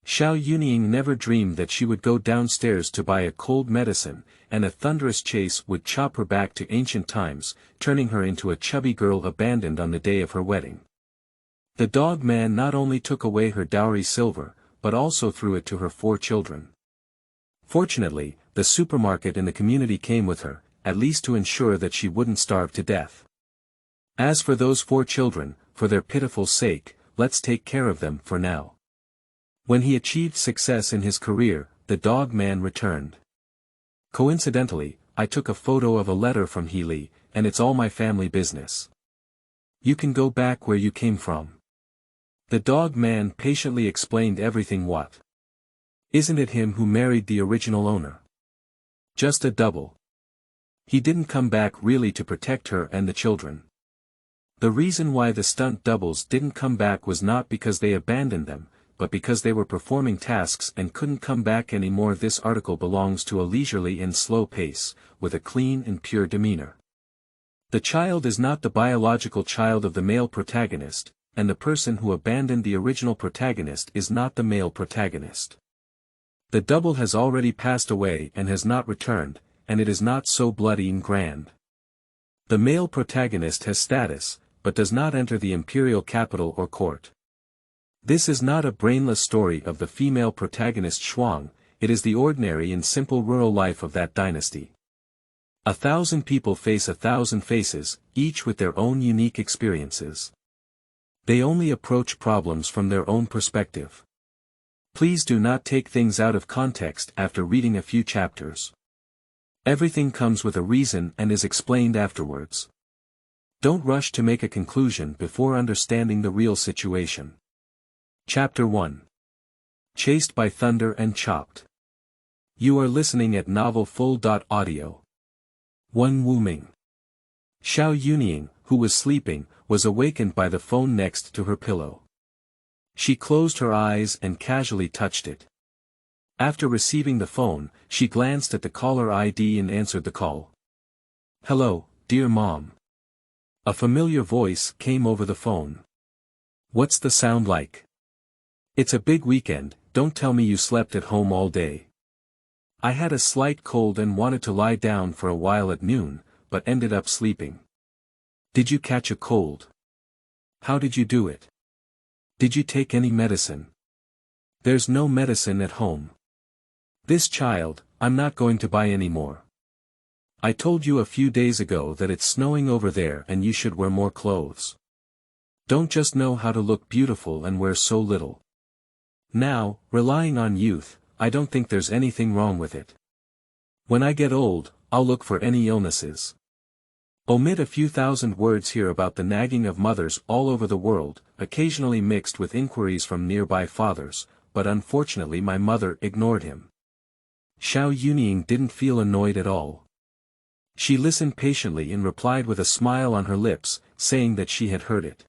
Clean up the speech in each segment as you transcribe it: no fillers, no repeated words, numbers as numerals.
Xiao Yunying never dreamed that she would go downstairs to buy a cold medicine, and a thunderous chase would chop her back to ancient times, turning her into a chubby girl abandoned on the day of her wedding. The dog man not only took away her dowry silver, but also threw it to her 4 children. Fortunately, the supermarket in the community came with her, at least to ensure that she wouldn't starve to death. As for those 4 children, for their pitiful sake, let's take care of them for now. When he achieved success in his career, the dog man returned. Coincidentally, I took a photo of a letter from Healy, and it's all my family business. You can go back where you came from. The dog man patiently explained everything.What. Isn't it him who married the original owner? Just a double. He didn't come back really to protect her and the children. The reason why the stunt doubles didn't come back was not because they abandoned them, but because they were performing tasks and couldn't come back anymore. This article belongs to a leisurely and slow pace, with a clean and pure demeanor. The child is not the biological child of the male protagonist, and the person who abandoned the original protagonist is not the male protagonist. The double has already passed away and has not returned, and it is not so bloody and grand. The male protagonist has status, but does not enter the imperial capital or court. This is not a brainless story of the female protagonist Shuang, it is the ordinary and simple rural life of that dynasty. 1,000 people face 1,000 faces, each with their own unique experiences. They only approach problems from their own perspective. Please do not take things out of context after reading a few chapters. Everything comes with a reason and is explained afterwards. Don't rush to make a conclusion before understanding the real situation. Chapter 1. Chased by Thunder and Chopped. You are listening at novelfull.audio. 1 Wu Ming. Xiao Yunying, who was sleeping, was awakened by the phone next to her pillow. She closed her eyes and casually touched it. After receiving the phone, she glanced at the caller ID and answered the call. Hello, dear mom. A familiar voice came over the phone. What's the sound like? It's a big weekend, don't tell me you slept at home all day. I had a slight cold and wanted to lie down for a while at noon, but ended up sleeping. Did you catch a cold? How did you do it? Did you take any medicine? There's no medicine at home. This child, I'm not going to buy any more. I told you a few days ago that it's snowing over there and you should wear more clothes. Don't just know how to look beautiful and wear so little. Now, relying on youth, I don't think there's anything wrong with it. When I get old, I'll look for any illnesses. Omit a few thousand words here about the nagging of mothers all over the world, occasionally mixed with inquiries from nearby fathers, but unfortunately my mother ignored him. Xiao Yunying didn't feel annoyed at all. She listened patiently and replied with a smile on her lips, saying that she had heard it.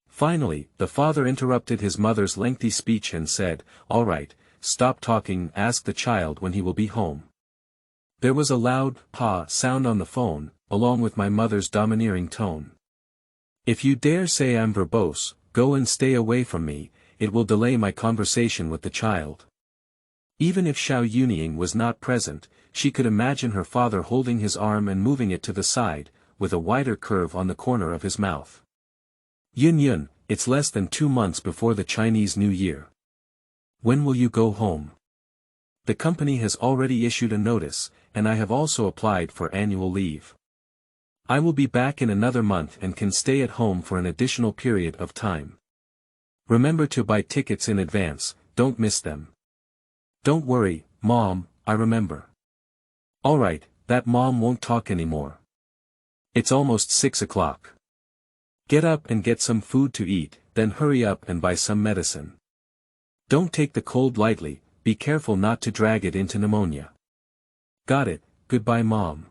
Finally, the father interrupted his mother's lengthy speech and said, "All right, stop talking, ask the child when he will be home." There was a loud "pa" sound on the phone, along with my mother's domineering tone. If you dare say I'm verbose, go and stay away from me, it will delay my conversation with the child. Even if Xiao Yunying was not present, she could imagine her father holding his arm and moving it to the side, with a wider curve on the corner of his mouth. Yun, it's less than 2 months before the Chinese New Year. When will you go home? The company has already issued a notice, and I have also applied for annual leave. I will be back in another month and can stay at home for an additional period of time. Remember to buy tickets in advance, don't miss them. Don't worry, Mom, I remember. Alright, that mom won't talk anymore. It's almost 6 o'clock. Get up and get some food to eat, then hurry up and buy some medicine. Don't take the cold lightly, be careful not to drag it into pneumonia. Got it, goodbye Mom.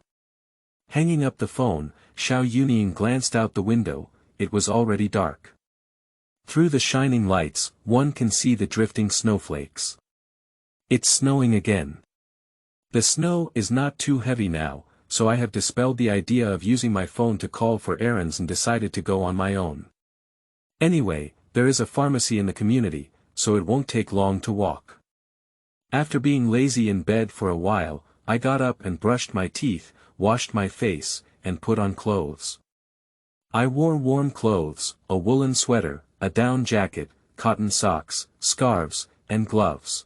Hanging up the phone, Xiao Yunying glanced out the window, it was already dark. Through the shining lights, one can see the drifting snowflakes. It's snowing again. The snow is not too heavy now, so I have dispelled the idea of using my phone to call for errands and decided to go on my own. Anyway, there is a pharmacy in the community, so it won't take long to walk. After being lazy in bed for a while, I got up and brushed my teeth, washed my face, and put on clothes. I wore warm clothes, a woolen sweater, a down jacket, cotton socks, scarves, and gloves.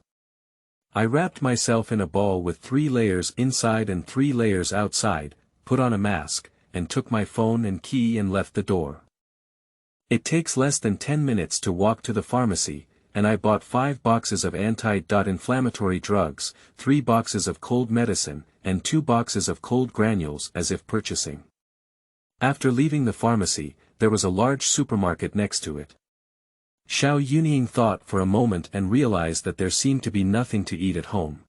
I wrapped myself in a ball with 3 layers inside and 3 layers outside, put on a mask, and took my phone and key and left the door. It takes less than 10 minutes to walk to the pharmacy, and I bought 5 boxes of anti-inflammatory drugs, 3 boxes of cold medicine, and 2 boxes of cold granules as if purchasing. After leaving the pharmacy, there was a large supermarket next to it. Xiao Yunying thought for a moment and realized that there seemed to be nothing to eat at home.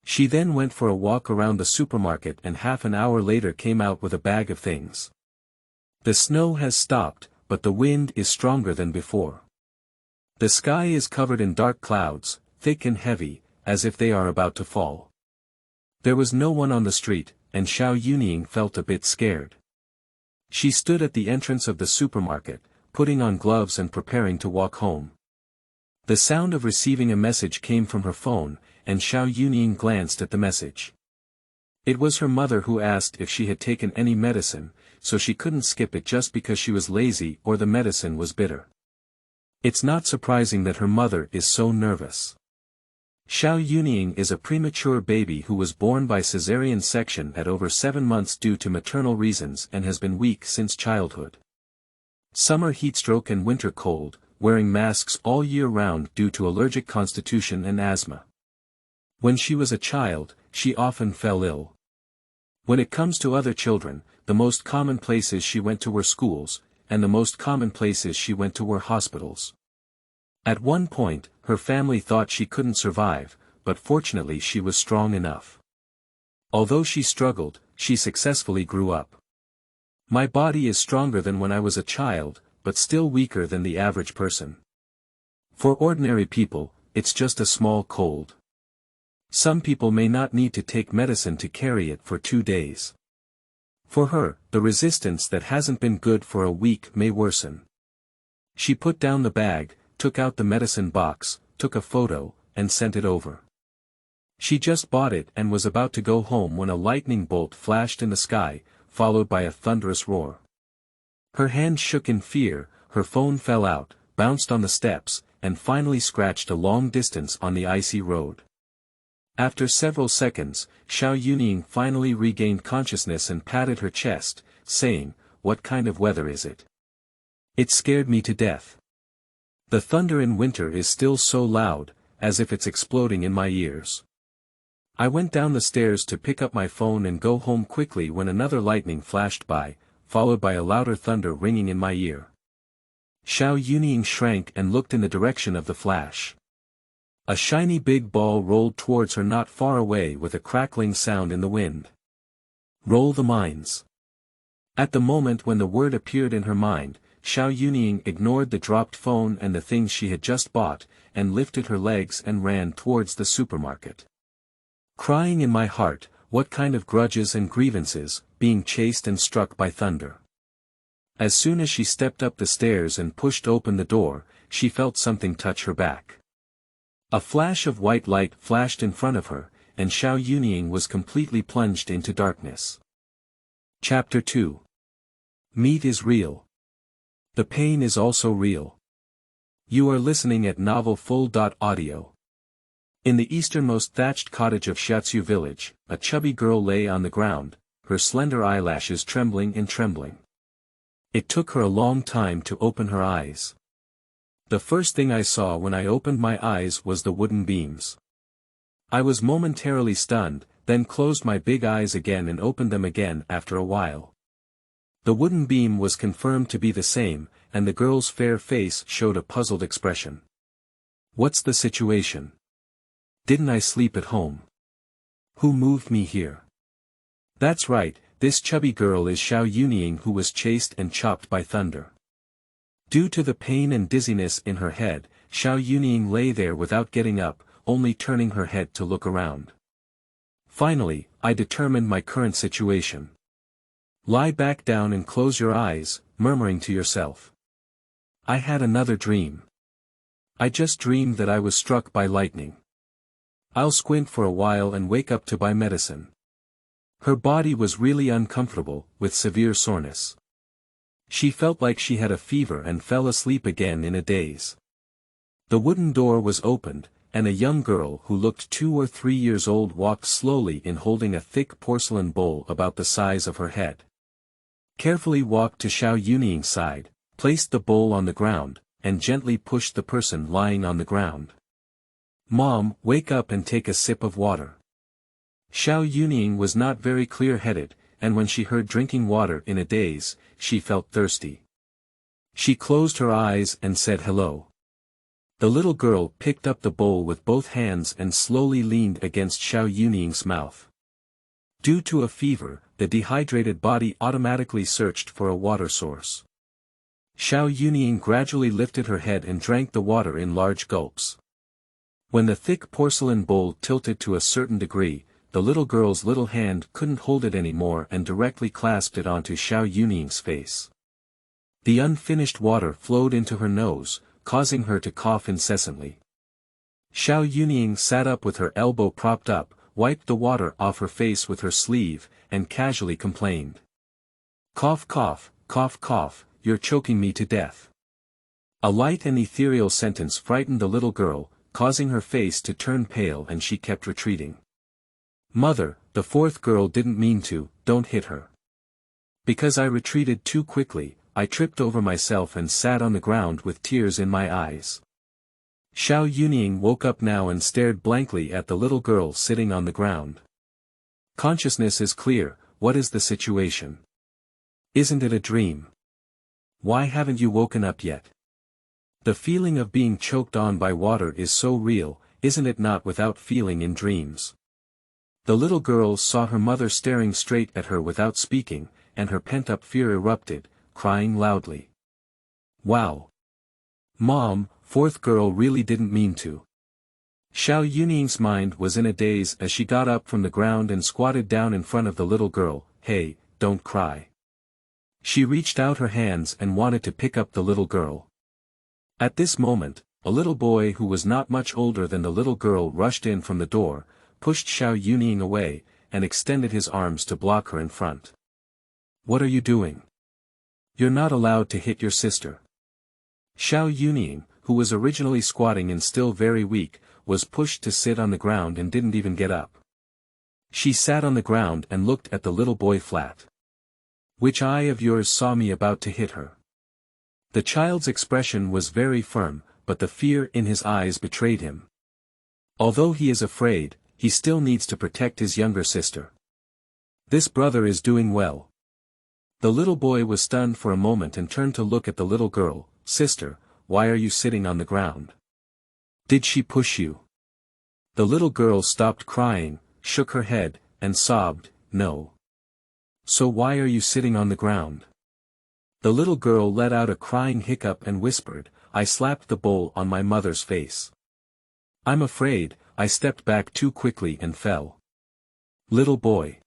She then went for a walk around the supermarket and half an hour later came out with a bag of things. The snow has stopped, but the wind is stronger than before. The sky is covered in dark clouds, thick and heavy, as if they are about to fall. There was no one on the street, and Xiao Yunying felt a bit scared. She stood at the entrance of the supermarket, putting on gloves and preparing to walk home. The sound of receiving a message came from her phone, and Xiao Yunying glanced at the message. It was her mother who asked if she had taken any medicine, so she couldn't skip it just because she was lazy or the medicine was bitter. It's not surprising that her mother is so nervous. Xiao Yunying is a premature baby who was born by caesarean section at over 7 months due to maternal reasons and has been weak since childhood. Summer heatstroke and winter cold, wearing masks all year round due to allergic constitution and asthma. When she was a child, she often fell ill. When it comes to other children, the most common places she went to were schools, and the most common places she went to were hospitals. At one point, her family thought she couldn't survive, but fortunately she was strong enough. Although she struggled, she successfully grew up. My body is stronger than when I was a child, but still weaker than the average person. For ordinary people, it's just a small cold. Some people may not need to take medicine to carry it for 2 days. For her, the resistance that hasn't been good for a week may worsen. She put down the bag, took out the medicine box, took a photo, and sent it over. She just bought it and was about to go home when a lightning bolt flashed in the sky, followed by a thunderous roar. Her hand shook in fear, her phone fell out, bounced on the steps, and finally scratched a long distance on the icy road. After several seconds, Xiao Yunying finally regained consciousness and patted her chest, saying, "What kind of weather is it? It scared me to death. The thunder in winter is still so loud, as if it's exploding in my ears." I went down the stairs to pick up my phone and go home quickly when another lightning flashed by, followed by a louder thunder ringing in my ear. Xiao Yunying shrank and looked in the direction of the flash. A shiny big ball rolled towards her not far away with a crackling sound in the wind. Roll the mines. At the moment when the word appeared in her mind, Xiao Yunying ignored the dropped phone and the things she had just bought, and lifted her legs and ran towards the supermarket. Crying in my heart, what kind of grudges and grievances, being chased and struck by thunder. As soon as she stepped up the stairs and pushed open the door, she felt something touch her back. A flash of white light flashed in front of her, and Xiao Yunying was completely plunged into darkness. Chapter 2. Meat is real. The pain is also real. You are listening at novel full.audio. In the easternmost thatched cottage of Shiatsu village, a chubby girl lay on the ground, her slender eyelashes trembling and trembling. It took her a long time to open her eyes. The first thing I saw when I opened my eyes was the wooden beams. I was momentarily stunned, then closed my big eyes again and opened them again after a while. The wooden beam was confirmed to be the same, and the girl's fair face showed a puzzled expression. What's the situation? Didn't I sleep at home? Who moved me here? That's right, this chubby girl is Xiao Yunying who was chased and chopped by thunder. Due to the pain and dizziness in her head, Xiao Yunying lay there without getting up, only turning her head to look around. Finally, I determined my current situation. Lie back down and close your eyes, murmuring to yourself. I had another dream. I just dreamed that I was struck by lightning. I'll squint for a while and wake up to buy medicine. Her body was really uncomfortable, with severe soreness. She felt like she had a fever and fell asleep again in a daze. The wooden door was opened, and a young girl who looked 2 or 3 years old walked slowly in holding a thick porcelain bowl about the size of her head. Carefully walked to Xiao Yunying's side, placed the bowl on the ground, and gently pushed the person lying on the ground. "Mom, wake up and take a sip of water." Xiao Yunying was not very clear-headed, and when she heard drinking water in a daze, she felt thirsty. She closed her eyes and said hello. The little girl picked up the bowl with both hands and slowly leaned against Xiao Yunying's mouth. Due to a fever, the dehydrated body automatically searched for a water source. Xiao Yunying gradually lifted her head and drank the water in large gulps. When the thick porcelain bowl tilted to a certain degree, the little girl's little hand couldn't hold it anymore and directly clasped it onto Xiao Yunying's face. The unfinished water flowed into her nose, causing her to cough incessantly. Xiao Yunying sat up with her elbow propped up, wiped the water off her face with her sleeve, and casually complained. "Cough cough, cough cough, you're choking me to death." A light and ethereal sentence frightened the little girl, causing her face to turn pale, and she kept retreating. "Mother, the fourth girl didn't mean to, don't hit her." Because I retreated too quickly, I tripped over myself and sat on the ground with tears in my eyes. Xiao Yunying woke up now and stared blankly at the little girl sitting on the ground. "Consciousness is clear, what is the situation? Isn't it a dream? Why haven't you woken up yet? The feeling of being choked on by water is so real, isn't it not without feeling in dreams?" The little girl saw her mother staring straight at her without speaking, and her pent-up fear erupted, crying loudly. "Wow! Mom, fourth girl really didn't mean to." Xiao Yunying's mind was in a daze as she got up from the ground and squatted down in front of the little girl. "Hey, don't cry." She reached out her hands and wanted to pick up the little girl. At this moment, a little boy who was not much older than the little girl rushed in from the door, pushed Xiao Yunying away, and extended his arms to block her in front. "What are you doing? You're not allowed to hit your sister." Xiao Yunying, who was originally squatting and still very weak, was pushed to sit on the ground and didn't even get up. She sat on the ground and looked at the little boy flat. "Which eye of yours saw me about to hit her?" The child's expression was very firm, but the fear in his eyes betrayed him. Although he is afraid, he still needs to protect his younger sister. This brother is doing well. The little boy was stunned for a moment and turned to look at the little girl. "Sister, why are you sitting on the ground? Did she push you?" The little girl stopped crying, shook her head, and sobbed, "No." "So why are you sitting on the ground?" The little girl let out a crying hiccup and whispered, "I slapped the bowl on my mother's face. I'm afraid, I stepped back too quickly and fell." "Little boy."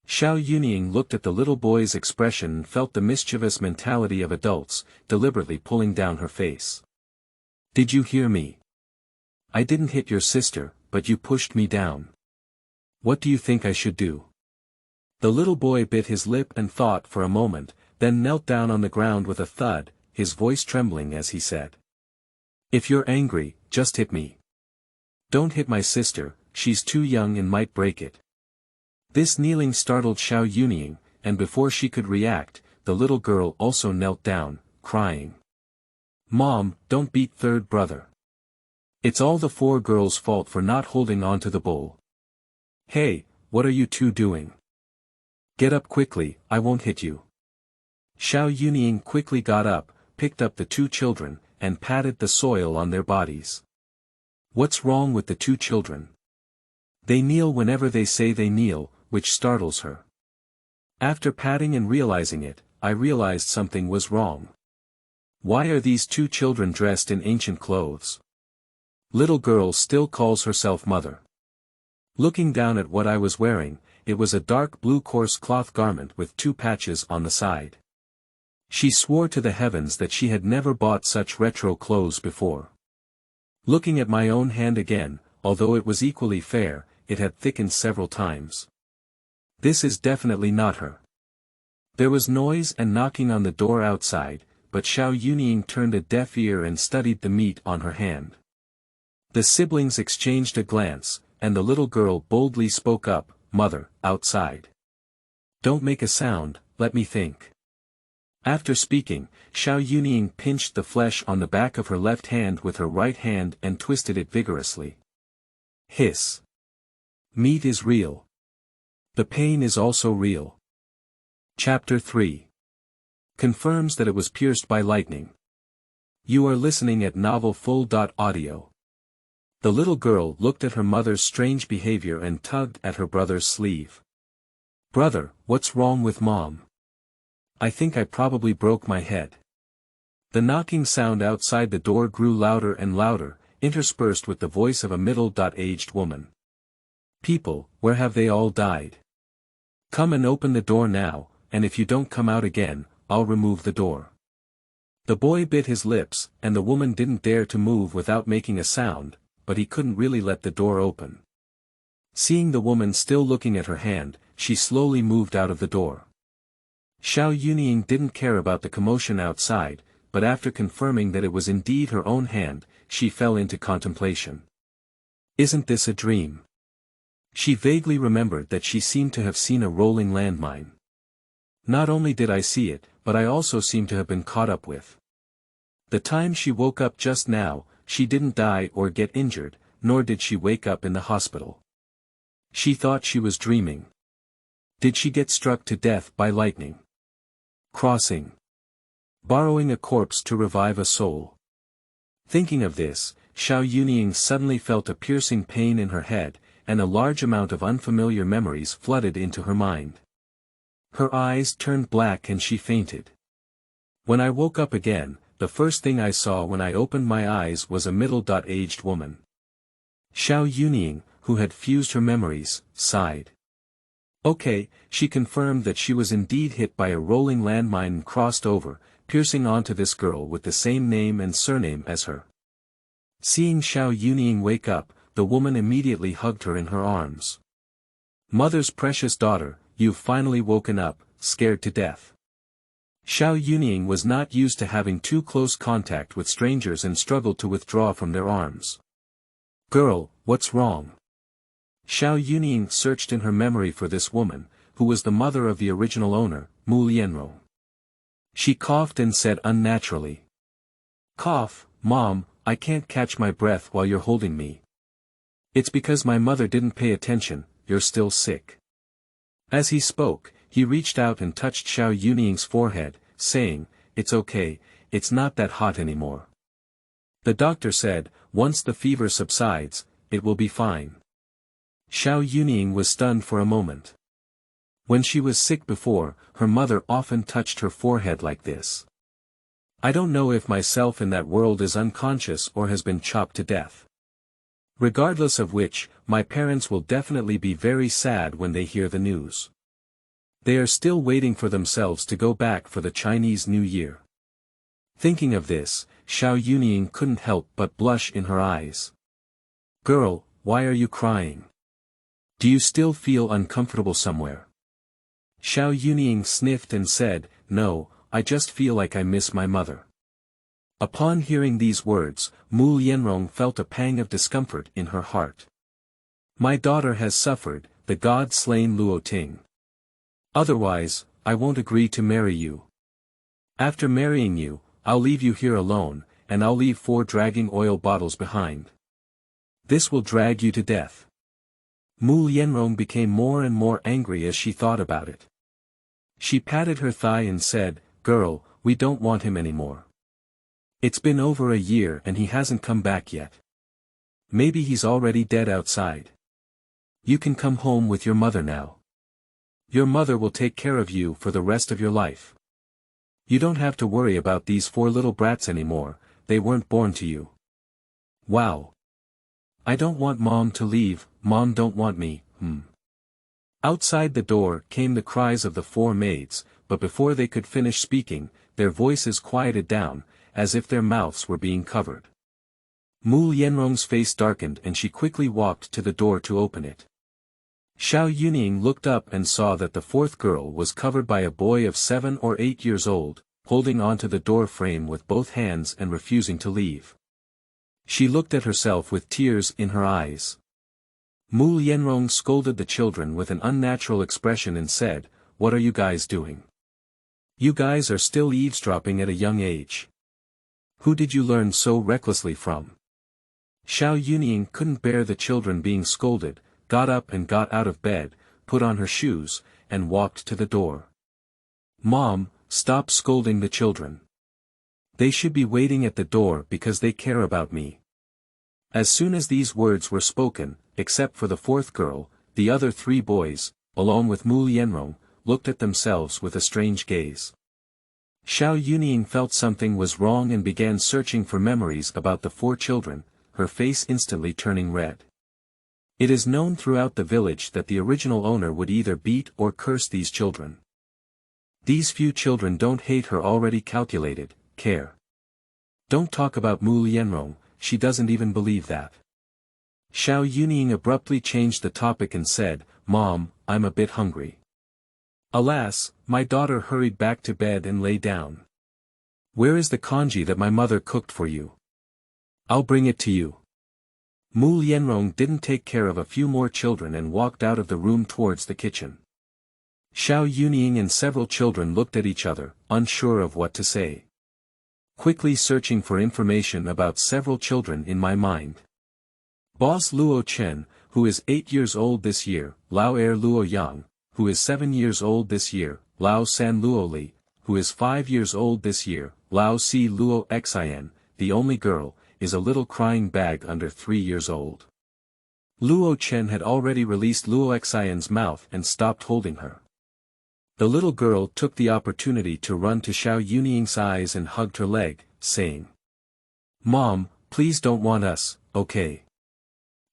Xiao Yunying looked at the little boy's expression and felt the mischievous mentality of adults, deliberately pulling down her face. "Did you hear me? I didn't hit your sister, but you pushed me down. What do you think I should do?" The little boy bit his lip and thought for a moment, then knelt down on the ground with a thud, his voice trembling as he said. "If you're angry, just hit me. Don't hit my sister, she's too young and might break it." This kneeling startled Xiao Yunying, and before she could react, the little girl also knelt down, crying. "Mom, don't beat third brother. It's all the 4 girls' fault for not holding on to the bowl. Hey, what are you two doing? Get up quickly, I won't hit you." Xiao Yunying quickly got up, picked up the 2 children, and patted the soil on their bodies. What's wrong with the 2 children? They kneel whenever they say they kneel, which startles her. After patting and realizing it, I realized something was wrong. Why are these 2 children dressed in ancient clothes? Little girl still calls herself mother. Looking down at what I was wearing, it was a dark blue coarse cloth garment with 2 patches on the side. She swore to the heavens that she had never bought such retro clothes before. Looking at my own hand again, although it was equally fair, it had thickened several times. This is definitely not her. There was noise and knocking on the door outside, but Xiao Yunying turned a deaf ear and studied the meat on her hand. The siblings exchanged a glance, and the little girl boldly spoke up, "Mother, outside. Don't make a sound, let me think." After speaking, Xiao Yunying pinched the flesh on the back of her left hand with her right hand and twisted it vigorously. Hiss. Meat is real. The pain is also real. Chapter 3. Confirms that it was pierced by lightning. You are listening at novel.full.audio. The little girl looked at her mother's strange behavior and tugged at her brother's sleeve. "Brother, what's wrong with Mom? I think I probably broke my head." The knocking sound outside the door grew louder and louder, interspersed with the voice of a middle-aged woman. "People, where have they all died? Come and open the door now, and if you don't come out again, I'll remove the door." The boy bit his lips, and the woman didn't dare to move without making a sound, but he couldn't really let the door open. Seeing the woman still looking at her hand, she slowly moved out of the door. Xiao Yunying didn't care about the commotion outside, but after confirming that it was indeed her own hand, she fell into contemplation. Isn't this a dream? She vaguely remembered that she seemed to have seen a rolling landmine. Not only did I see it, but I also seem to have been caught up with. The time she woke up just now, she didn't die or get injured, nor did she wake up in the hospital. She thought she was dreaming. Did she get struck to death by lightning? Crossing. Borrowing a corpse to revive a soul. Thinking of this, Xiao Yunying suddenly felt a piercing pain in her head, and a large amount of unfamiliar memories flooded into her mind. Her eyes turned black and she fainted. When I woke up again, the first thing I saw when I opened my eyes was a middle-aged woman. Xiao Yunying, who had fused her memories, sighed. Okay, she confirmed that she was indeed hit by a rolling landmine and crossed over, piercing onto this girl with the same name and surname as her. Seeing Xiao Yunying wake up, the woman immediately hugged her in her arms. "Mother's precious daughter, you've finally woken up, scared to death." Xiao Yunying was not used to having too close contact with strangers and struggled to withdraw from their arms. "Girl, what's wrong?" Xiao Yunying searched in her memory for this woman, who was the mother of the original owner, Mu Lianrong. She coughed and said unnaturally. "Cough, Mom, I can't catch my breath while you're holding me. It's because my mother didn't pay attention, you're still sick." As he spoke, he reached out and touched Xiao Yunying's forehead, saying, "It's okay, it's not that hot anymore. The doctor said, once the fever subsides, it will be fine." Xiao Yunying was stunned for a moment. When she was sick before, her mother often touched her forehead like this. I don't know if myself in that world is unconscious or has been chopped to death. Regardless of which, my parents will definitely be very sad when they hear the news. They are still waiting for themselves to go back for the Chinese New Year. Thinking of this, Xiao Yunying couldn't help but blush in her eyes. "Girl, why are you crying? Do you still feel uncomfortable somewhere?" Xiao Yunying sniffed and said, "No, I just feel like I miss my mother." Upon hearing these words, Mu Lianrong felt a pang of discomfort in her heart. "My daughter has suffered, the god slain Luo Ting. Otherwise, I won't agree to marry you. After marrying you, I'll leave you here alone, and I'll leave 4 dragging oil bottles behind. This will drag you to death." Mu Lianrong became more and more angry as she thought about it. She patted her thigh and said, "Girl, we don't want him anymore. It's been over a year and he hasn't come back yet. Maybe he's already dead outside. You can come home with your mother now. Your mother will take care of you for the rest of your life. You don't have to worry about these 4 little brats anymore, they weren't born to you." Wow. I don't want Mom to leave, Mom don't want me, Outside the door came the cries of the 4 maids, but before they could finish speaking, their voices quieted down, as if their mouths were being covered. Mu Lianrong's face darkened and she quickly walked to the door to open it. Xiao Yunying looked up and saw that the fourth girl was covered by a boy of 7 or 8 years old, holding onto the door frame with both hands and refusing to leave. She looked at herself with tears in her eyes. Mu Lianrong scolded the children with an unnatural expression and said, "What are you guys doing? You guys are still eavesdropping at a young age. Who did you learn so recklessly from?" Xiao Yunying couldn't bear the children being scolded, got up and got out of bed, put on her shoes, and walked to the door. "Mom, stop scolding the children. They should be waiting at the door because they care about me." As soon as these words were spoken, except for the fourth girl, the other 3 boys, along with Mu Lianrong, looked at themselves with a strange gaze. Xiao Yunying felt something was wrong and began searching for memories about the 4 children, her face instantly turning red. It is known throughout the village that the original owner would either beat or curse these children. These few children don't hate her already calculated, care. Don't talk about Mu Lianrong, she doesn't even believe that. Xiao Yunying abruptly changed the topic and said, "Mom, I'm a bit hungry." Alas, my daughter hurried back to bed and lay down. "Where is the congee that my mother cooked for you? I'll bring it to you." Mu Lianrong didn't take care of a few more children and walked out of the room towards the kitchen. Xiao Yunying and several children looked at each other, unsure of what to say. Quickly searching for information about several children in my mind. Boss Luo Chen, who is 8 years old this year, Lao Er Luo Yang, who is 7 years old this year, Lao San Luo Li, who is 5 years old this year, Lao Si Luo Xin, the only girl, is a little crying bag under 3 years old. Luo Chen had already released Luo Xin's mouth and stopped holding her. The little girl took the opportunity to run to Xiao Yunying's eyes and hugged her leg, saying, "Mom, please don't want us, okay?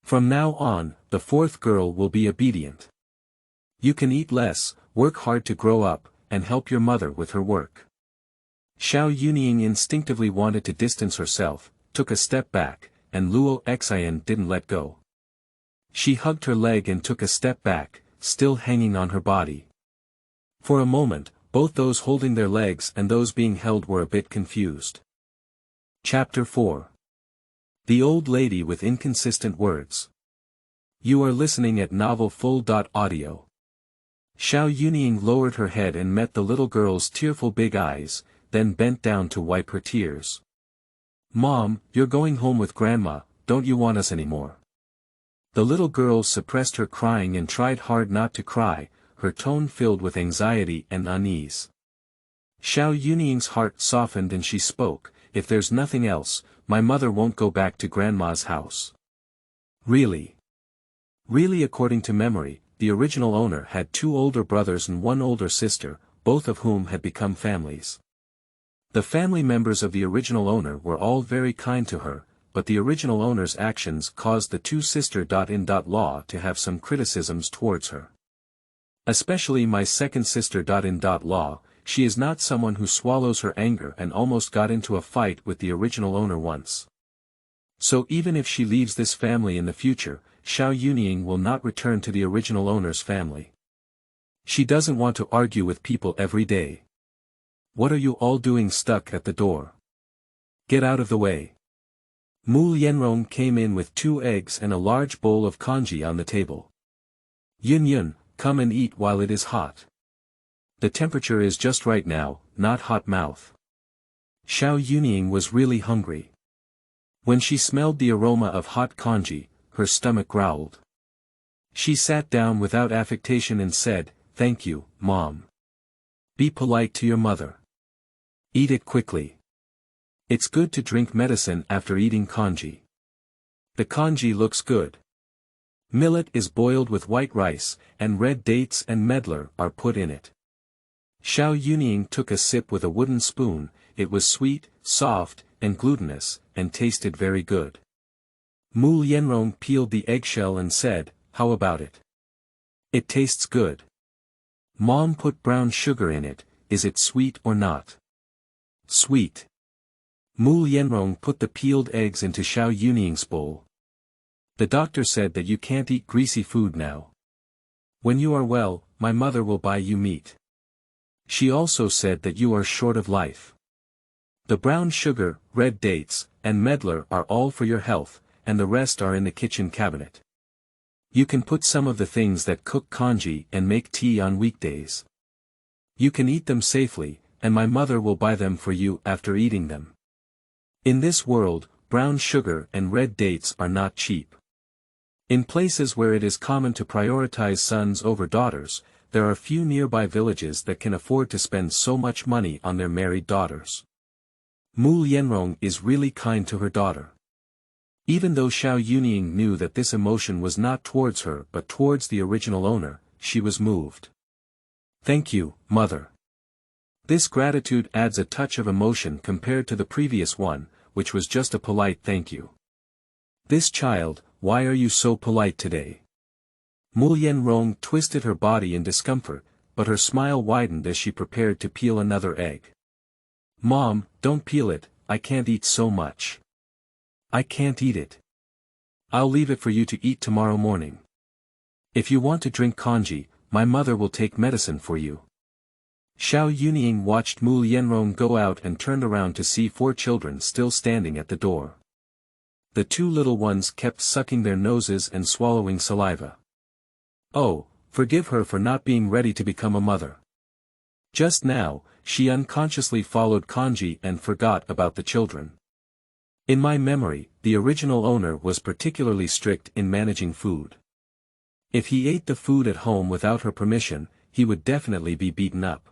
From now on, the fourth girl will be obedient. You can eat less, work hard to grow up, and help your mother with her work." Xiao Yunying instinctively wanted to distance herself, took a step back, and Luo Xin didn't let go. She hugged her leg and took a step back, still hanging on her body. For a moment, both those holding their legs and those being held were a bit confused. Chapter 4. The Old Lady with Inconsistent Words. You are listening at novelfull.audio. Xiao Yunying lowered her head and met the little girl's tearful big eyes, then bent down to wipe her tears. "Mom, you're going home with Grandma, don't you want us anymore?" The little girl suppressed her crying and tried hard not to cry, her tone filled with anxiety and unease. Xiao Yunying's heart softened and she spoke, "If there's nothing else, my mother won't go back to Grandma's house." Really? Really, according to memory, the original owner had 2 older brothers and 1 older sister, both of whom had become families. The family members of the original owner were all very kind to her, but the original owner's actions caused the 2 sister.in.law to have some criticisms towards her. Especially my second sister.in.law, she is not someone who swallows her anger and almost got into a fight with the original owner once. So even if she leaves this family in the future, Xiao Yunying will not return to the original owner's family. She doesn't want to argue with people every day. "What are you all doing stuck at the door? Get out of the way." Mu Lianrong came in with 2 eggs and a large bowl of congee on the table. "Yun, come and eat while it is hot. The temperature is just right now, not hot mouth." Xiao Yunying was really hungry. When she smelled the aroma of hot congee, her stomach growled. She sat down without affectation and said, "Thank you, Mom. Be polite to your mother. Eat it quickly. It's good to drink medicine after eating congee. The congee looks good. Millet is boiled with white rice, and red dates and medlar are put in it." Xiao Yunying took a sip with a wooden spoon. It was sweet, soft, and glutinous, and tasted very good. Mu Lianrong peeled the eggshell and said, "How about it? It tastes good. Mom put brown sugar in it, is it sweet or not?" "Sweet. Mu Lianrong put the peeled eggs into Xiao Yunying's bowl. The doctor said that you can't eat greasy food now. When you are well, my mother will buy you meat. She also said that you are short of life. The brown sugar, red dates, and medlar are all for your health, and the rest are in the kitchen cabinet. You can put some of the things that cook congee and make tea on weekdays. You can eat them safely, and my mother will buy them for you after eating them. In this world, brown sugar and red dates are not cheap. In places where it is common to prioritize sons over daughters, there are few nearby villages that can afford to spend so much money on their married daughters. Mu Lianrong is really kind to her daughter. Even though Xiao Yunying knew that this emotion was not towards her but towards the original owner, she was moved. Thank you, mother. This gratitude adds a touch of emotion compared to the previous one, which was just a polite thank you. This child, why are you so polite today? Mu Lianrong twisted her body in discomfort, but her smile widened as she prepared to peel another egg. Mom, don't peel it, I can't eat so much. I can't eat it. I'll leave it for you to eat tomorrow morning. If you want to drink congee, my mother will take medicine for you. Xiao Yunying watched Mu Lianrong go out and turned around to see 4 children still standing at the door. The 2 little ones kept sucking their noses and swallowing saliva. Oh, forgive her for not being ready to become a mother. Just now, she unconsciously followed congee and forgot about the children. In my memory, the original owner was particularly strict in managing food. If he ate the food at home without her permission, he would definitely be beaten up.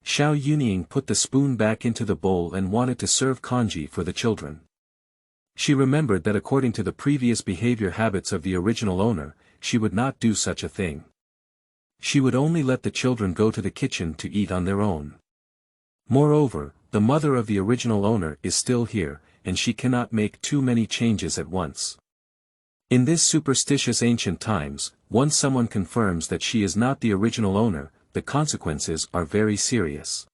Xiao Yunying put the spoon back into the bowl and wanted to serve congee for the children. She remembered that according to the previous behavior habits of the original owner, she would not do such a thing. She would only let the children go to the kitchen to eat on their own. Moreover, the mother of the original owner is still here, and she cannot make too many changes at once. In this superstitious ancient times, once someone confirms that she is not the original owner, the consequences are very serious.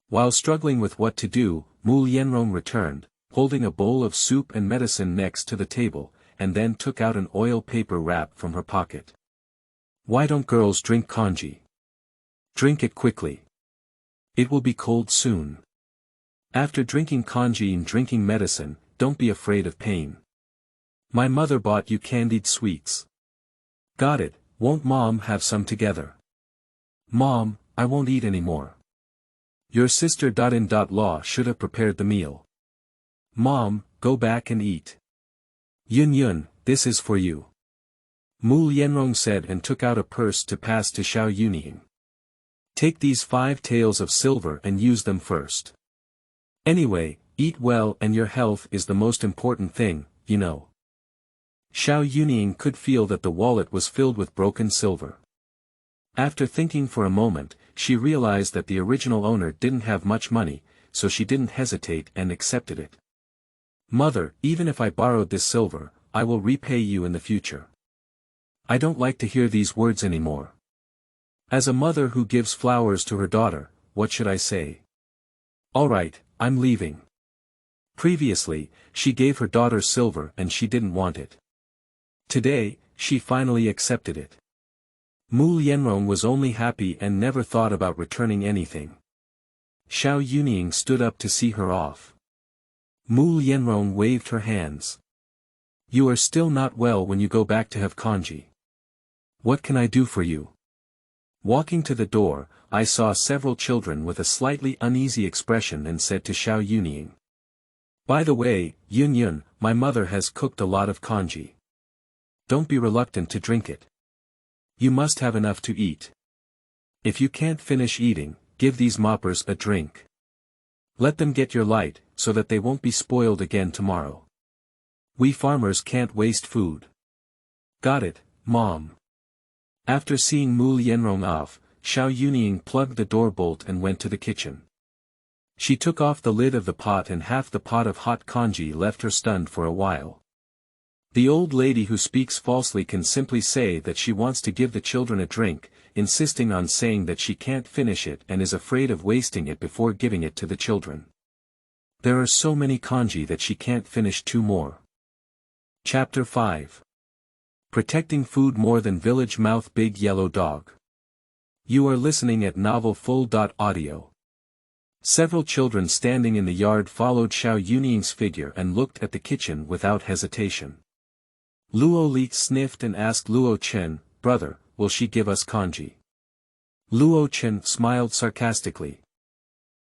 While struggling with what to do, Mu Lianrong returned, holding a bowl of soup and medicine next to the table, and then took out an oil paper wrap from her pocket. Why don't girls drink congee? Drink it quickly. It will be cold soon. After drinking congee and drinking medicine, don't be afraid of pain. My mother bought you candied sweets. Got it, won't Mom have some together? Mom, I won't eat anymore. Your sister.In.Law should have prepared the meal. Mom, go back and eat. Yun, this is for you. Mu Lianrong said and took out a purse to pass to Xiao Yunying. Take these 5 taels of silver and use them first. Anyway, eat well and your health is the most important thing, you know. Xiao Yunying could feel that the wallet was filled with broken silver. After thinking for a moment, she realized that the original owner didn't have much money, so she didn't hesitate and accepted it. Mother, even if I borrowed this silver, I will repay you in the future. I don't like to hear these words anymore. As a mother who gives flowers to her daughter, what should I say? All right, I'm leaving. Previously, she gave her daughter silver and she didn't want it. Today, she finally accepted it. Mu Lianrong was only happy and never thought about returning anything. Xiao Yunying stood up to see her off. Mu Lianrong waved her hands. You are still not well when you go back to have congee. What can I do for you? Walking to the door, I saw several children with a slightly uneasy expression and said to Xiao Yunying. By the way, Yun, my mother has cooked a lot of congee. Don't be reluctant to drink it. You must have enough to eat. If you can't finish eating, give these moppers a drink. Let them get your light, so that they won't be spoiled again tomorrow. We farmers can't waste food. Got it, Mom. After seeing Mu Lianrong off, Xiao Yunying plugged the door bolt and went to the kitchen. She took off the lid of the pot and half the pot of hot congee left her stunned for a while. The old lady who speaks falsely can simply say that she wants to give the children a drink, insisting on saying that she can't finish it and is afraid of wasting it before giving it to the children. There are so many kanji that she can't finish 2 more. Chapter 5. Protecting food more than village mouth big yellow dog. You are listening at novel full.audio. Several children standing in the yard followed Xiao Yunying's figure and looked at the kitchen without hesitation. Luo Li sniffed and asked Luo Chen, "Brother, will she give us kanji?" Luo Chen smiled sarcastically.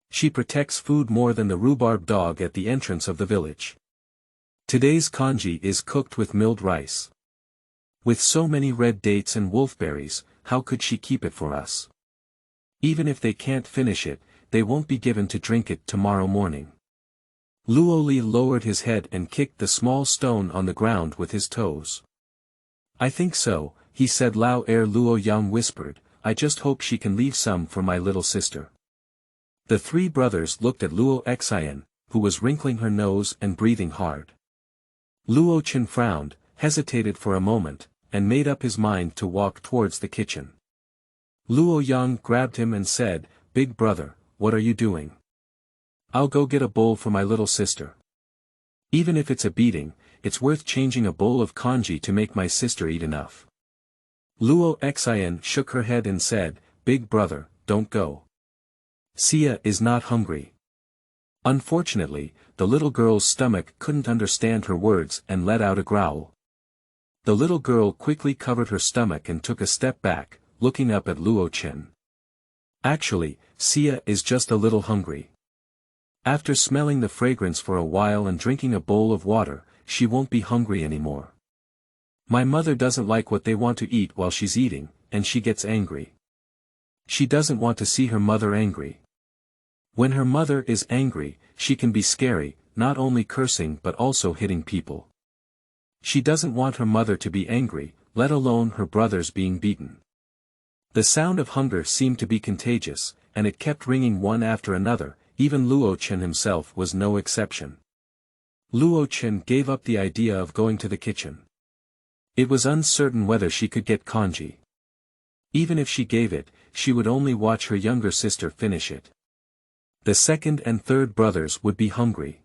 She protects food more than the rhubarb dog at the entrance of the village. Today's kanji is cooked with milled rice. With so many red dates and wolfberries, how could she keep it for us? Even if they can't finish it, they won't be given to drink it tomorrow morning. Luo Li lowered his head and kicked the small stone on the ground with his toes. "I think so," he said. Lao Luo Yang whispered, "I just hope she can leave some for my little sister." The 3 brothers looked at Luo Xian, who was wrinkling her nose and breathing hard. Luo Chen frowned, hesitated for a moment, and made up his mind to walk towards the kitchen. Luo Yang grabbed him and said, "Big brother, what are you doing?" "I'll go get a bowl for my little sister. Even if it's a beating, it's worth changing a bowl of kanji to make my sister eat enough." Luo Xian shook her head and said, "Big brother, don't go. Xia is not hungry." Unfortunately, the little girl's stomach couldn't understand her words and let out a growl. The little girl quickly covered her stomach and took a step back, looking up at Luo Chen. "Actually, Xia is just a little hungry. After smelling the fragrance for a while and drinking a bowl of water, she won't be hungry anymore. My mother doesn't like what they want to eat while she's eating, and she gets angry. She doesn't want to see her mother angry. When her mother is angry, she can be scary, not only cursing but also hitting people. She doesn't want her mother to be angry, let alone her brothers being beaten." The sound of hunger seemed to be contagious, and it kept ringing one after another. Even Luo Chen himself was no exception. Luo Chen gave up the idea of going to the kitchen. It was uncertain whether she could get kanji. Even if she gave it, she would only watch her younger sister finish it. The 2nd and 3rd brothers would be hungry.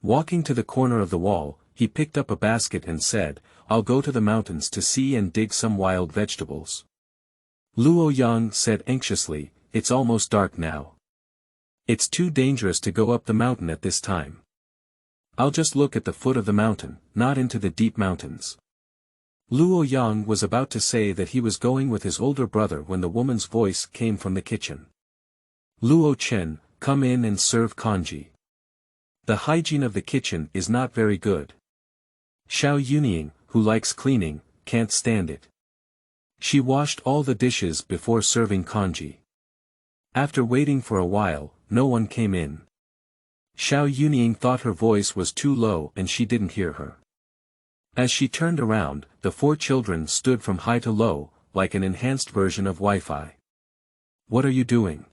Walking to the corner of the wall, he picked up a basket and said, "I'll go to the mountains to see and dig some wild vegetables." Luo Yang said anxiously, "It's almost dark now. It's too dangerous to go up the mountain at this time. I'll just look at the foot of the mountain, not into the deep mountains." Luo Yang was about to say that he was going with his older brother when the woman's voice came from the kitchen. "Luo Chen, come in and serve kanji. The hygiene of the kitchen is not very good. Xiao Yunying, who likes cleaning, can't stand it. She washed all the dishes before serving kanji." After waiting for a while, no one came in. Xiao Yunying thought her voice was too low and she didn't hear her. As she turned around, the 4 children stood from high to low, like an enhanced version of Wi-Fi. "What are you doing?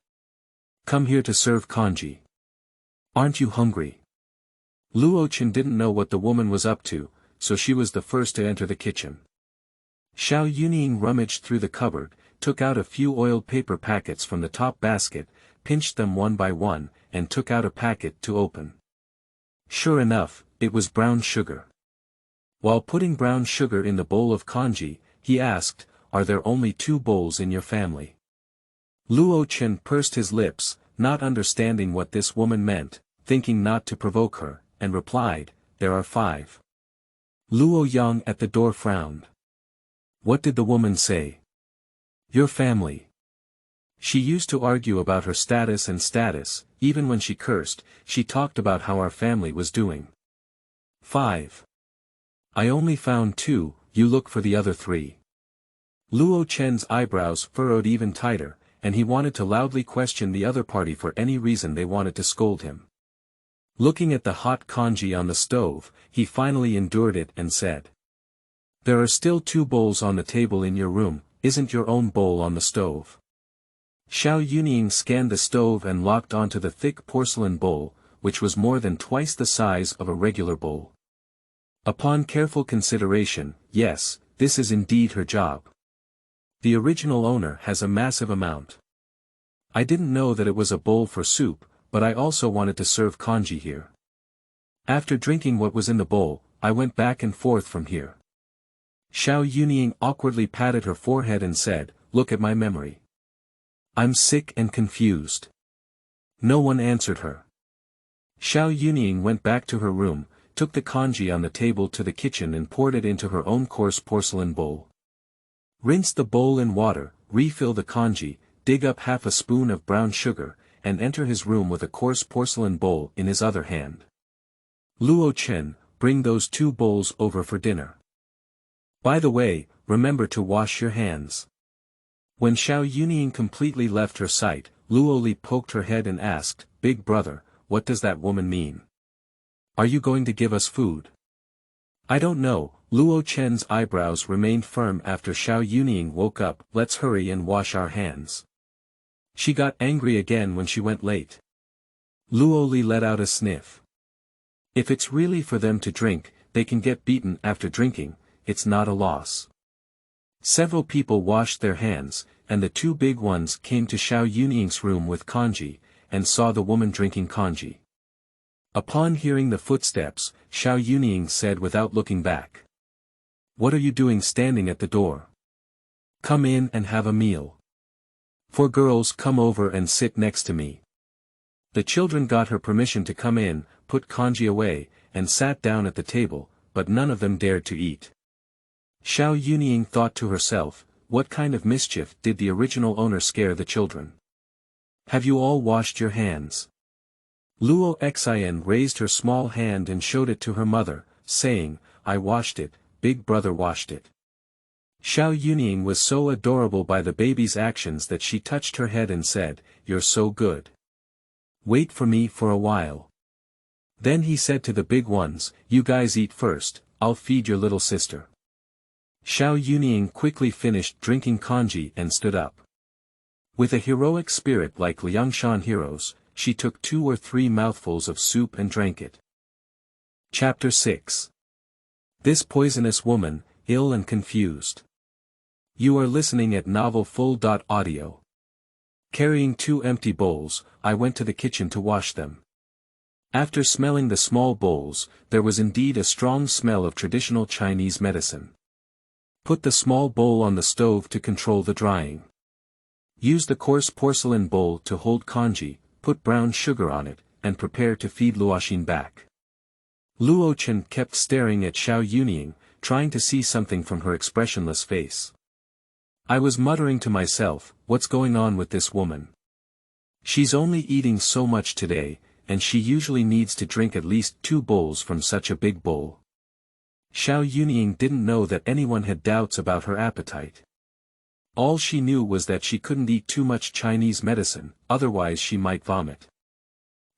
Come here to serve kanji. Aren't you hungry?" Luo Chen didn't know what the woman was up to, so she was the first to enter the kitchen. Xiao Yunying rummaged through the cupboard, took out a few oiled paper packets from the top basket, pinched them one by one, and took out a packet to open. Sure enough, it was brown sugar. While putting brown sugar in the bowl of kanji, he asked, "Are there only 2 bowls in your family?" Luo Chen pursed his lips, not understanding what this woman meant, thinking not to provoke her, and replied, "There are 5. Luo Yang at the door frowned. What did the woman say? "Your family." She used to argue about her status, even when she cursed, she talked about how our family was doing. 5. I only found 2, you look for the other 3. Luo Chen's eyebrows furrowed even tighter, and he wanted to loudly question the other party for any reason they wanted to scold him. Looking at the hot kanji on the stove, he finally endured it and said, "There are still 2 bowls on the table in your room, isn't your own bowl on the stove?" Xiao Yunying scanned the stove and locked onto the thick porcelain bowl, which was more than twice the size of a regular bowl. Upon careful consideration, yes, this is indeed her job. The original owner has a massive amount. I didn't know that it was a bowl for soup, but I also wanted to serve kanji here. After drinking what was in the bowl, I went back and forth from here. Xiao Yunying awkwardly patted her forehead and said, look at my memory. I'm sick and confused. No one answered her. Xiao Yunying went back to her room, took the kanji on the table to the kitchen and poured it into her own coarse porcelain bowl. Rinse the bowl in water, refill the kanji, dig up half a spoon of brown sugar, and enter his room with a coarse porcelain bowl in his other hand. Luo Chen, bring those 2 bowls over for dinner. By the way, remember to wash your hands. When Xiao Yunying completely left her sight, Luo Li poked her head and asked, Big brother, what does that woman mean? Are you going to give us food? I don't know. Luo Chen's eyebrows remained firm after Xiao Yunying woke up. Let's hurry and wash our hands. She got angry again when she went late. Luo Li let out a sniff. If it's really for them to drink, they can get beaten after drinking, it's not a loss. Several people washed their hands, and the 2 big ones came to Xiao Yunying's room with kanji, and saw the woman drinking kanji. Upon hearing the footsteps, Xiao Yunying said without looking back. What are you doing standing at the door? Come in and have a meal. 4 girls, come over and sit next to me. The children got her permission to come in, put kanji away, and sat down at the table, but none of them dared to eat. Xiao Yunying thought to herself, what kind of mischief did the original owner scare the children? Have you all washed your hands? Luo Xian raised her small hand and showed it to her mother, saying, I washed it, big brother washed it. Xiao Yunying was so adorable by the baby's actions that she touched her head and said, You're so good. Wait for me for a while. Then he said to the big ones, You guys eat first, I'll feed your little sister. Xiao Yunying quickly finished drinking kanji and stood up. With a heroic spirit like Liangshan heroes, she took 2 or 3 mouthfuls of soup and drank it. Chapter 6. This poisonous woman, ill and confused. You are listening at novelfull.audio. Carrying 2 empty bowls, I went to the kitchen to wash them. After smelling the small bowls, there was indeed a strong smell of traditional Chinese medicine. Put the small bowl on the stove to control the drying. Use the coarse porcelain bowl to hold kanji, put brown sugar on it, and prepare to feed Luoxin back. Luo Chen kept staring at Xiao Yunying, trying to see something from her expressionless face. I was muttering to myself, what's going on with this woman? She's only eating so much today, and she usually needs to drink at least 2 bowls from such a big bowl. Xiao Yunying didn't know that anyone had doubts about her appetite. All she knew was that she couldn't eat too much Chinese medicine, otherwise she might vomit.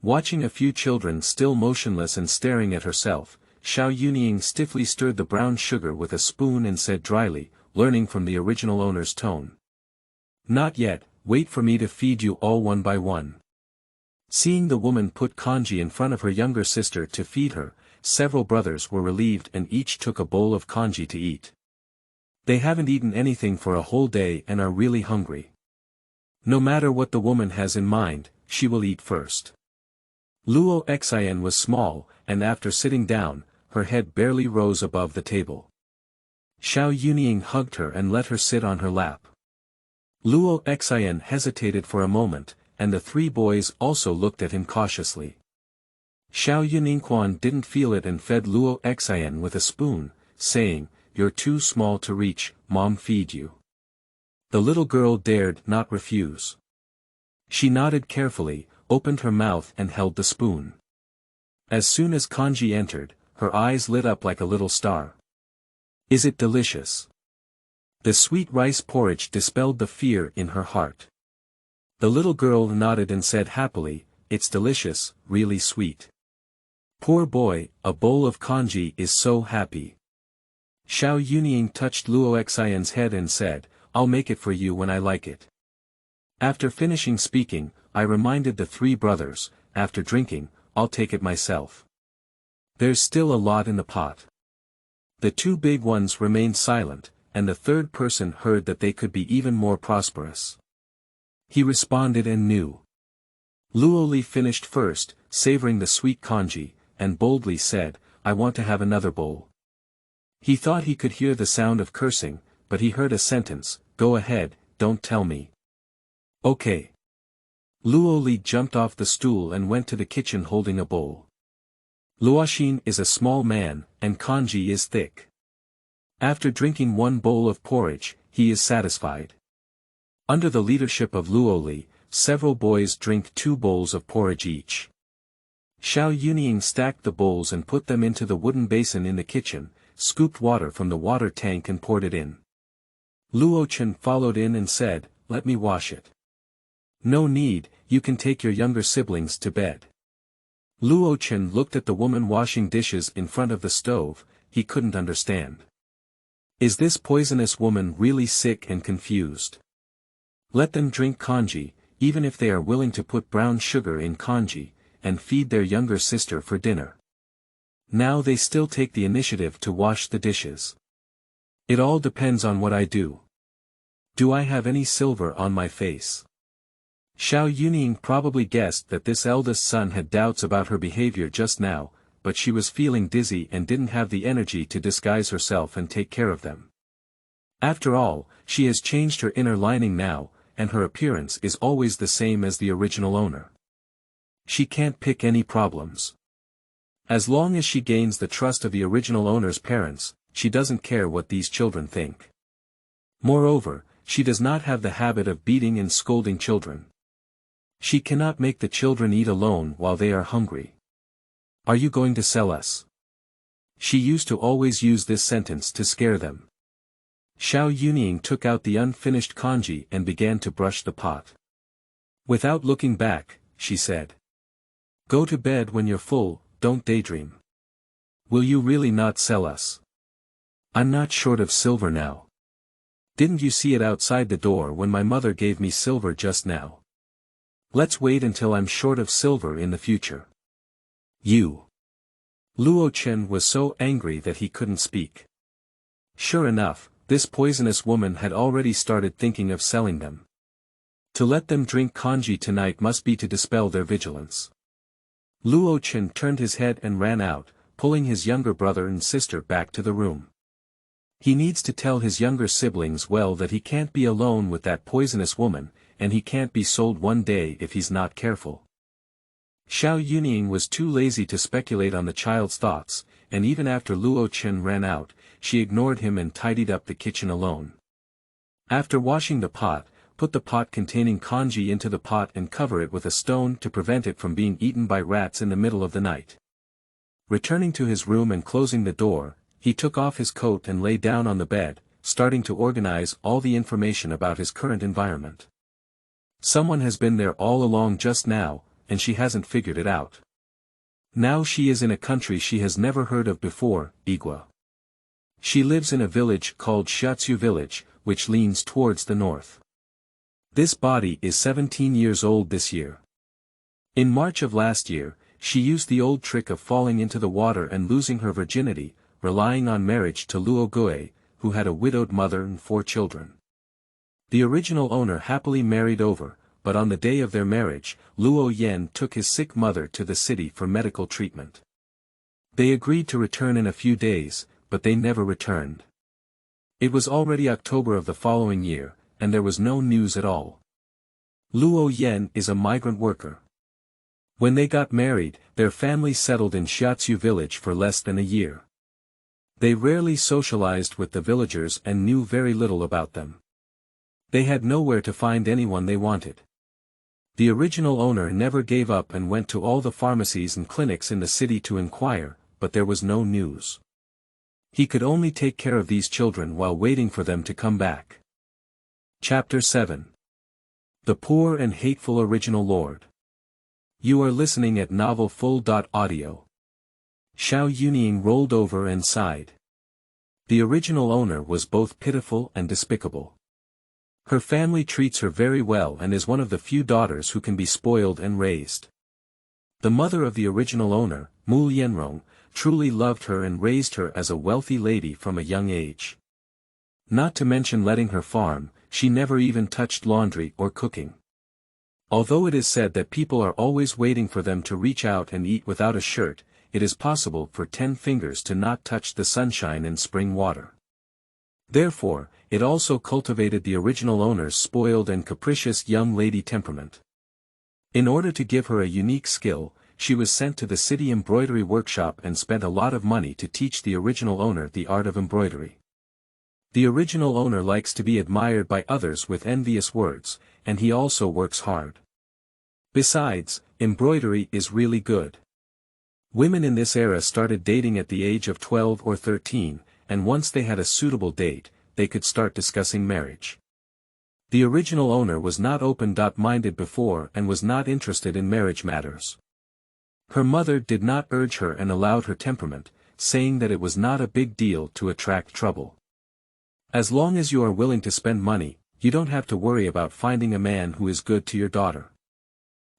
Watching a few children still motionless and staring at herself, Xiao Yunying stiffly stirred the brown sugar with a spoon and said dryly, learning from the original owner's tone. Not yet, wait for me to feed you all one by one. Seeing the woman put kanji in front of her younger sister to feed her, several brothers were relieved and each took a bowl of kanji to eat. They haven't eaten anything for a whole day and are really hungry. No matter what the woman has in mind, she will eat first. Luo Xian was small, and after sitting down, her head barely rose above the table. Xiao Yunying hugged her and let her sit on her lap. Luo Xian hesitated for a moment, and the 3 boys also looked at him cautiously. Xiao Yunying didn't feel it and fed Luo Xian with a spoon, saying, You're too small to reach, Mom feed you. The little girl dared not refuse. She nodded carefully, opened her mouth and held the spoon. As soon as kanji entered, her eyes lit up like a little star. Is it delicious? The sweet rice porridge dispelled the fear in her heart. The little girl nodded and said happily, It's delicious, really sweet. Poor boy, a bowl of kanji is so happy. Xiao Yunying touched Luo Xian's head and said, I'll make it for you when I like it. After finishing speaking, I reminded the 3 brothers, after drinking, I'll take it myself. There's still a lot in the pot. The 2 big ones remained silent, and the 3rd person heard that they could be even more prosperous. He responded and knew. Luoli finished first, savoring the sweet congee, and boldly said, "I want to have another bowl." He thought he could hear the sound of cursing, but he heard a sentence, "Go ahead, don't tell me." "Okay." Luoli jumped off the stool and went to the kitchen holding a bowl. Luoshin is a small man, and congee is thick. After drinking one bowl of porridge, he is satisfied. Under the leadership of Luoli, several boys drink 2 bowls of porridge each. Xiao Yunying stacked the bowls and put them into the wooden basin in the kitchen, scooped water from the water tank and poured it in. Luochen followed in and said, "Let me wash it." "No need, you can take your younger siblings to bed." Luochen looked at the woman washing dishes in front of the stove. He couldn't understand. Is this poisonous woman really sick and confused? Let them drink congee, even if they are willing to put brown sugar in congee, and feed their younger sister for dinner. Now they still take the initiative to wash the dishes. It all depends on what I do. Do I have any silver on my face? Xiao Yunying probably guessed that this eldest son had doubts about her behavior just now, but she was feeling dizzy and didn't have the energy to disguise herself and take care of them. After all, she has changed her inner lining now, and her appearance is always the same as the original owner. She can't pick any problems. As long as she gains the trust of the original owner's parents, she doesn't care what these children think. Moreover, she does not have the habit of beating and scolding children. She cannot make the children eat alone while they are hungry. "Are you going to sell us?" She used to always use this sentence to scare them. Xiao Yunying took out the unfinished congee and began to brush the pot. Without looking back, she said, "Go to bed when you're full, don't daydream. Will you really not sell us? I'm not short of silver now. Didn't you see it outside the door when my mother gave me silver just now? Let's wait until I'm short of silver in the future." "You." Luochen was so angry that he couldn't speak. Sure enough, this poisonous woman had already started thinking of selling them. To let them drink congee tonight must be to dispel their vigilance. Luochen turned his head and ran out, pulling his younger brother and sister back to the room. He needs to tell his younger siblings well that he can't be alone with that poisonous woman, and he can't be sold one day if he's not careful. Xiao Yunying was too lazy to speculate on the child's thoughts, and even after Luochen ran out, she ignored him and tidied up the kitchen alone. After washing the pot, put the pot containing congee into the pot and cover it with a stone to prevent it from being eaten by rats in the middle of the night. Returning to his room and closing the door, he took off his coat and lay down on the bed, starting to organize all the information about his current environment. Someone has been there all along just now, and she hasn't figured it out. Now she is in a country she has never heard of before, Igua. She lives in a village called Shiatsu Village, which leans towards the north. This body is 17 years old this year. In March of last year, she used the old trick of falling into the water and losing her virginity, relying on marriage to Luo Goe, who had a widowed mother and 4 children. The original owner happily married over, but on the day of their marriage, Luo Yen took his sick mother to the city for medical treatment. They agreed to return in a few days, but they never returned. It was already October of the following year, and there was no news at all. Luo Yen is a migrant worker. When they got married, their family settled in Shiatsu village for less than a year. They rarely socialized with the villagers and knew very little about them. They had nowhere to find anyone they wanted. The original owner never gave up and went to all the pharmacies and clinics in the city to inquire, but there was no news. He could only take care of these children while waiting for them to come back. Chapter 7. The Poor and Hateful Original Lord. You are listening at novelfull.audio. Xiao Yunying rolled over and sighed. The original owner was both pitiful and despicable. Her family treats her very well and is one of the few daughters who can be spoiled and raised. The mother of the original owner, Mu Yenrong, truly loved her and raised her as a wealthy lady from a young age. Not to mention letting her farm, she never even touched laundry or cooking. Although it is said that people are always waiting for them to reach out and eat without a shirt, it is possible for 10 fingers to not touch the sunshine and spring water. Therefore, it also cultivated the original owner's spoiled and capricious young lady temperament. In order to give her a unique skill, she was sent to the city embroidery workshop and spent a lot of money to teach the original owner the art of embroidery. The original owner likes to be admired by others with envious words, and he also works hard. Besides, embroidery is really good. Women in this era started dating at the age of 12 or 13, and once they had a suitable date, they could start discussing marriage. The original owner was not open-minded before and was not interested in marriage matters. Her mother did not urge her and allowed her temperament, saying that it was not a big deal to attract trouble. As long as you are willing to spend money, you don't have to worry about finding a man who is good to your daughter.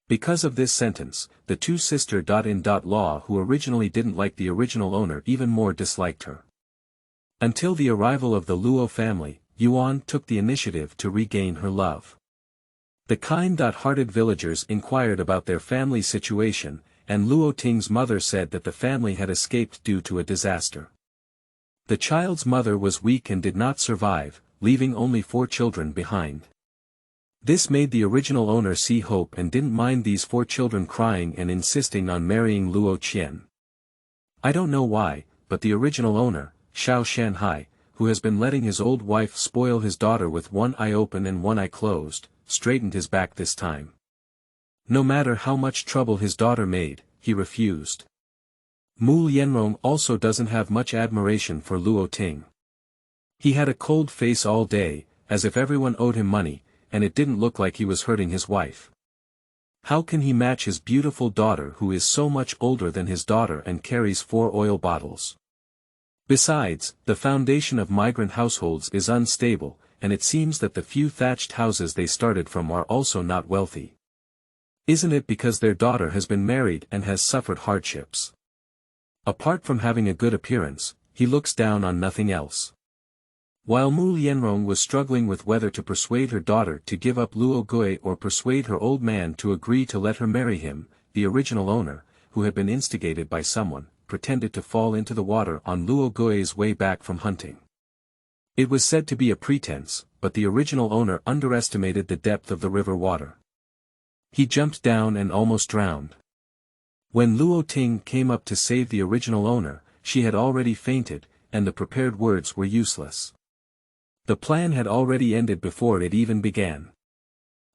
Because of this sentence, the two sister-in-law who originally didn't like the original owner even more disliked her. Until the arrival of the Luo family, Yuan took the initiative to regain her love. The kind-hearted villagers inquired about their family situation, and Luo Ting's mother said that the family had escaped due to a disaster. The child's mother was weak and did not survive, leaving only 4 children behind. This made the original owner see hope and didn't mind these 4 children crying and insisting on marrying Luo Qian. I don't know why, but the original owner, Xiao Shanhai, who has been letting his old wife spoil his daughter with one eye open and one eye closed, straightened his back this time. No matter how much trouble his daughter made, he refused. Mu Lianrong also doesn't have much admiration for Luo Ting. He had a cold face all day, as if everyone owed him money, and it didn't look like he was hurting his wife. How can he match his beautiful daughter who is so much older than his daughter and carries 4 oil bottles? Besides, the foundation of migrant households is unstable, and it seems that the few thatched houses they started from are also not wealthy. Isn't it because their daughter has been married and has suffered hardships? Apart from having a good appearance, he looks down on nothing else. While Mu Lianrong was struggling with whether to persuade her daughter to give up Luo Gui or persuade her old man to agree to let her marry him, the original owner, who had been instigated by someone, pretended to fall into the water on Luo Gui's way back from hunting. It was said to be a pretense, but the original owner underestimated the depth of the river water. He jumped down and almost drowned. When Luo Ting came up to save the original owner, she had already fainted, and the prepared words were useless. The plan had already ended before it even began.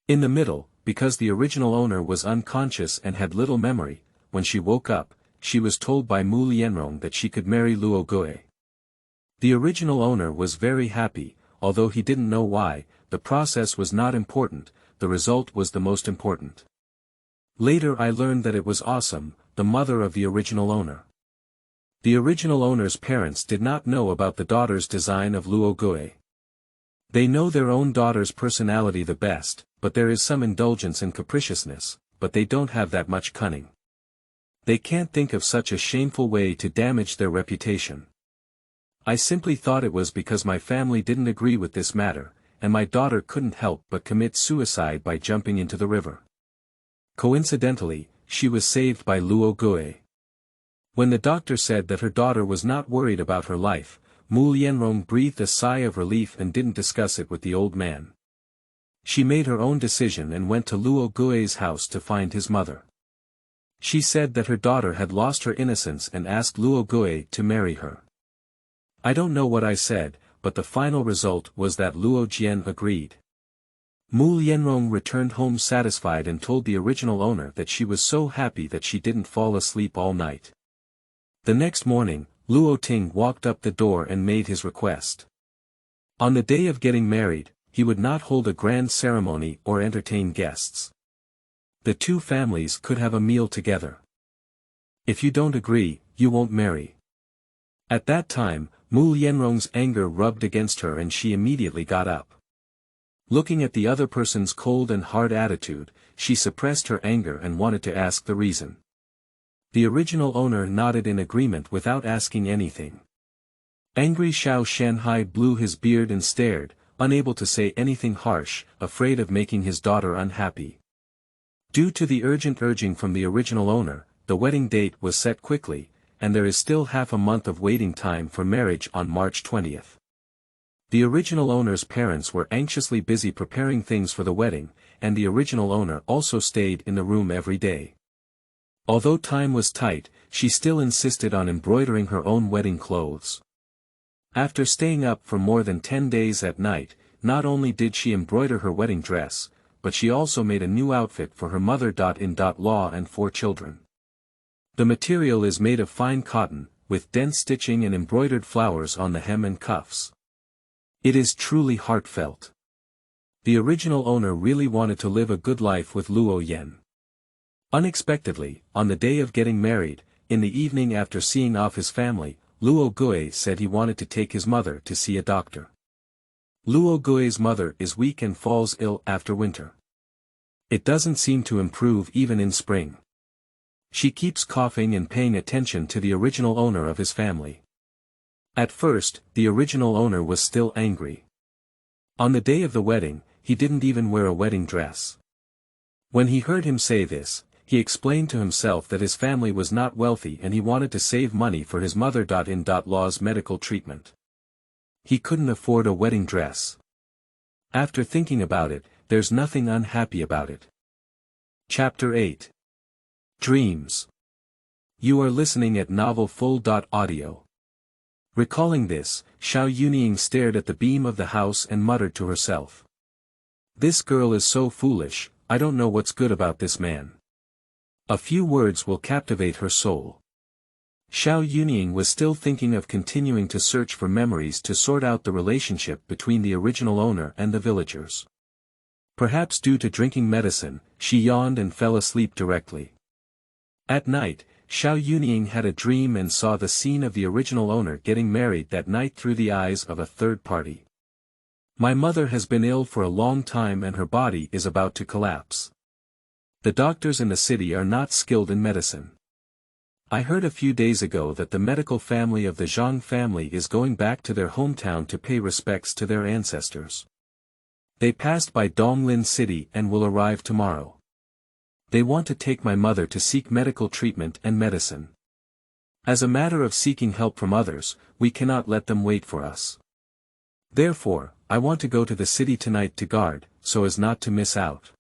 In the middle, because the original owner was unconscious and had little memory, when she woke up, she was told by Mu Lianrong that she could marry Luo Gui. The original owner was very happy, although he didn't know why. The process was not important, the result was the most important. Later I learned that it was Awesome, the mother of the original owner. The original owner's parents did not know about the daughter's design of Luo Gui. They know their own daughter's personality the best, but there is some indulgence and capriciousness, but they don't have that much cunning. They can't think of such a shameful way to damage their reputation. I simply thought it was because my family didn't agree with this matter, and my daughter couldn't help but commit suicide by jumping into the river. Coincidentally, she was saved by Luo Gui. When the doctor said that her daughter was not worried about her life, Mu Lianrong breathed a sigh of relief and didn't discuss it with the old man. She made her own decision and went to Luo Gui's house to find his mother. She said that her daughter had lost her innocence and asked Luo Gui to marry her. I don't know what I said, but the final result was that Luo Jian agreed. Mu Lianrong returned home satisfied and told the original owner that she was so happy that she didn't fall asleep all night. The next morning, Luo Ting walked up the door and made his request. On the day of getting married, he would not hold a grand ceremony or entertain guests. The two families could have a meal together. If you don't agree, you won't marry. At that time, Mu Lianrong's anger rubbed against her and she immediately got up. Looking at the other person's cold and hard attitude, she suppressed her anger and wanted to ask the reason. The original owner nodded in agreement without asking anything. Angry Xiao Shanhai blew his beard and stared, unable to say anything harsh, afraid of making his daughter unhappy. Due to the urgent urging from the original owner, the wedding date was set quickly, and there is still half a month of waiting time for marriage on March 20th. The original owner's parents were anxiously busy preparing things for the wedding, and the original owner also stayed in the room every day. Although time was tight, she still insisted on embroidering her own wedding clothes. After staying up for more than 10 days at night, not only did she embroider her wedding dress, but she also made a new outfit for her mother.in.law and 4 children. The material is made of fine cotton, with dense stitching and embroidered flowers on the hem and cuffs. It is truly heartfelt. The original owner really wanted to live a good life with Luo Yan. Unexpectedly, on the day of getting married, in the evening after seeing off his family, Luo Gui said he wanted to take his mother to see a doctor. Luo Gui's mother is weak and falls ill after winter. It doesn't seem to improve even in spring. She keeps coughing and paying attention to the original owner of his family. At first, the original owner was still angry. On the day of the wedding, he didn't even wear a wedding dress. When he heard him say this, he explained to himself that his family was not wealthy and he wanted to save money for his mother.in.law's medical treatment. He couldn't afford a wedding dress. After thinking about it, there's nothing unhappy about it. Chapter 8. Dreams. You are listening at novelfull.audio. Recalling this, Xiao Yunying stared at the beam of the house and muttered to herself. This girl is so foolish, I don't know what's good about this man. A few words will captivate her soul. Xiao Yunying was still thinking of continuing to search for memories to sort out the relationship between the original owner and the villagers. Perhaps due to drinking medicine, she yawned and fell asleep directly. At night, Xiao Yunying had a dream and saw the scene of the original owner getting married that night through the eyes of a third party. My mother has been ill for a long time and her body is about to collapse. The doctors in the city are not skilled in medicine. I heard a few days ago that the medical family of the Zhang family is going back to their hometown to pay respects to their ancestors. They passed by Donglin City and will arrive tomorrow. They want to take my mother to seek medical treatment and medicine. As a matter of seeking help from others, we cannot let them wait for us. Therefore, I want to go to the city tonight to guard, so as not to miss out.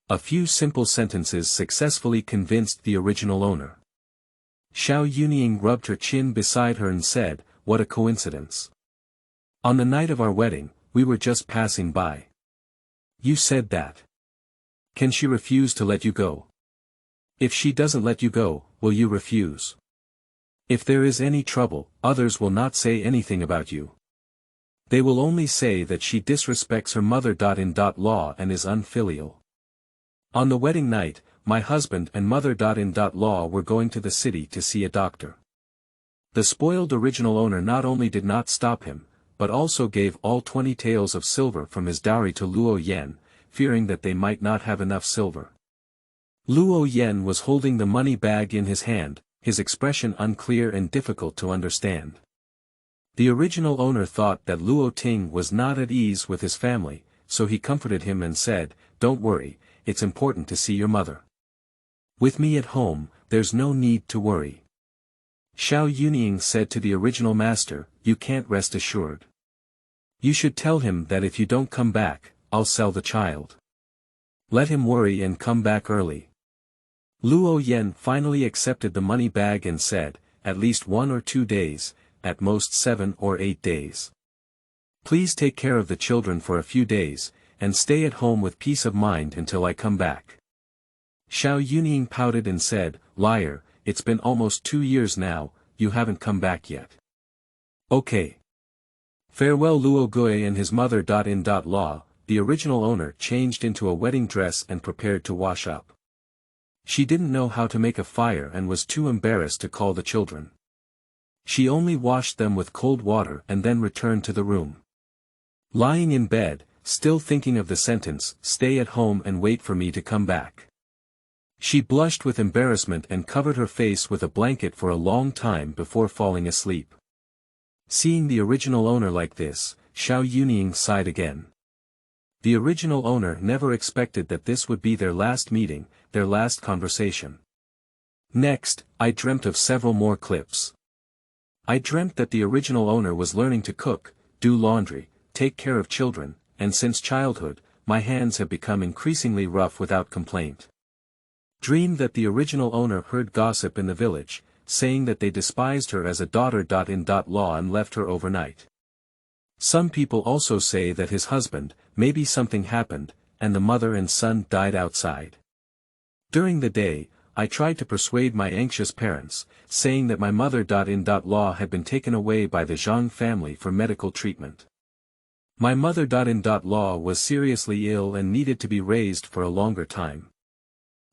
A few simple sentences successfully convinced the original owner. Xiao Yunying rubbed her chin beside her and said, "What a coincidence. On the night of our wedding, we were just passing by. You said that. Can she refuse to let you go? If she doesn't let you go, will you refuse? If there is any trouble, others will not say anything about you. They will only say that she disrespects her mother.in.law and is unfilial. On the wedding night, my husband and mother.in.law were going to the city to see a doctor. The spoiled original owner not only did not stop him, but also gave all 20 taels of silver from his dowry to Luo Yan, fearing that they might not have enough silver. Luo Yan was holding the money bag in his hand, his expression unclear and difficult to understand. The original owner thought that Luo Ting was not at ease with his family, so he comforted him and said, "Don't worry, it's important to see your mother. With me at home, there's no need to worry." Xiao Yunying said to the original master, "You can't rest assured. You should tell him that if you don't come back, I'll sell the child. Let him worry and come back early." Luo Yan finally accepted the money bag and said, "At least 1 or 2 days, at most 7 or 8 days. Please take care of the children for a few days, and stay at home with peace of mind until I come back." Xiao Yunying pouted and said, "Liar, it's been almost 2 years now, you haven't come back yet." "Okay. Farewell." Luo Gui and his mother.in.law, the original owner, changed into a wedding dress and prepared to wash up. She didn't know how to make a fire and was too embarrassed to call the children. She only washed them with cold water and then returned to the room. Lying in bed, still thinking of the sentence, "Stay at home and wait for me to come back." She blushed with embarrassment and covered her face with a blanket for a long time before falling asleep. Seeing the original owner like this, Xiao Yunying sighed again. The original owner never expected that this would be their last meeting, their last conversation. Next, I dreamt of several more clips. I dreamt that the original owner was learning to cook, do laundry, take care of children, and since childhood, my hands have become increasingly rough without complaint. Dreamed that the original owner heard gossip in the village, saying that they despised her as a daughter.In.law and left her overnight. Some people also say that his husband, maybe something happened, and the mother and son died outside. During the day, I tried to persuade my anxious parents, saying that my mother.In.law had been taken away by the Shuang family for medical treatment. My mother.In.law was seriously ill and needed to be raised for a longer time.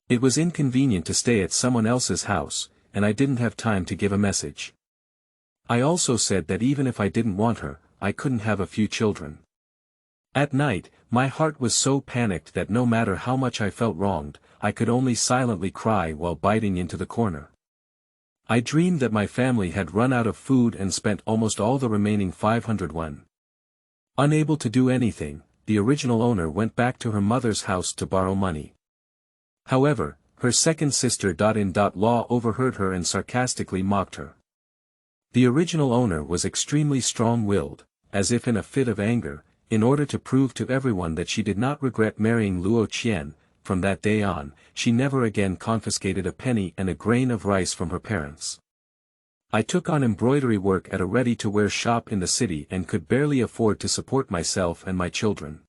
It was inconvenient to stay at someone else's house, and I didn't have time to give a message. I also said that even if I didn't want her, I couldn't have a few children. At night, my heart was so panicked that no matter how much I felt wronged, I could only silently cry while biting into the corner. I dreamed that my family had run out of food and spent almost all the remaining 500 won. Unable to do anything, the original owner went back to her mother's house to borrow money. However, her second sister.In.law overheard her and sarcastically mocked her. The original owner was extremely strong-willed, as if in a fit of anger, in order to prove to everyone that she did not regret marrying Luo Qian. From that day on, she never again confiscated a penny and a grain of rice from her parents. I took on embroidery work at a ready-to-wear shop in the city and could barely afford to support myself and my children.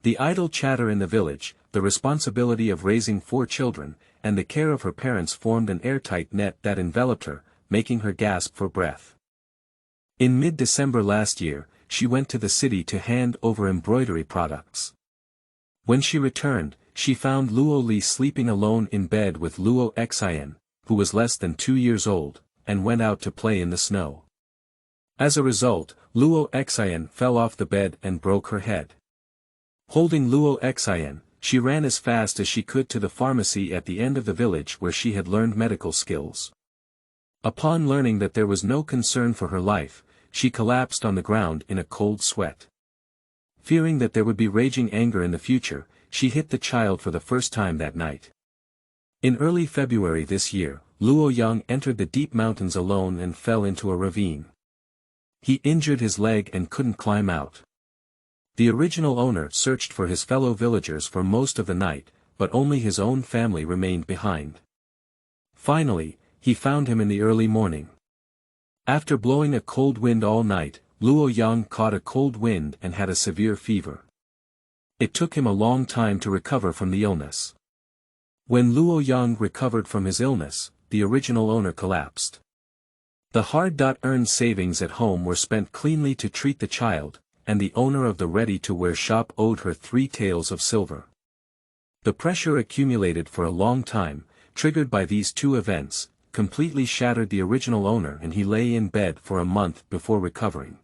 The idle chatter in the village, the responsibility of raising 4 children, and the care of her parents formed an airtight net that enveloped her, making her gasp for breath. In mid-December last year, she went to the city to hand over embroidery products. When she returned, she found Luo Li sleeping alone in bed with Luo Xian, who was less than 2 years old, and went out to play in the snow. As a result, Luo Xian fell off the bed and broke her head. Holding Luo Xian, she ran as fast as she could to the pharmacy at the end of the village where she had learned medical skills. Upon learning that there was no concern for her life, she collapsed on the ground in a cold sweat. Fearing that there would be raging anger in the future, she hit the child for the first time that night. In early February this year, Luo Yang entered the deep mountains alone and fell into a ravine. He injured his leg and couldn't climb out. The original owner searched for his fellow villagers for most of the night, but only his own family remained behind. Finally, he found him in the early morning. After blowing a cold wind all night, Luo Yang caught a cold wind and had a severe fever. It took him a long time to recover from the illness. When Luo Yang recovered from his illness, the original owner collapsed. The hard-earned savings at home were spent cleanly to treat the child, and the owner of the ready-to-wear shop owed her 3 taels of silver. The pressure accumulated for a long time, triggered by these 2 events, completely shattered the original owner and he lay in bed for a month before recovering.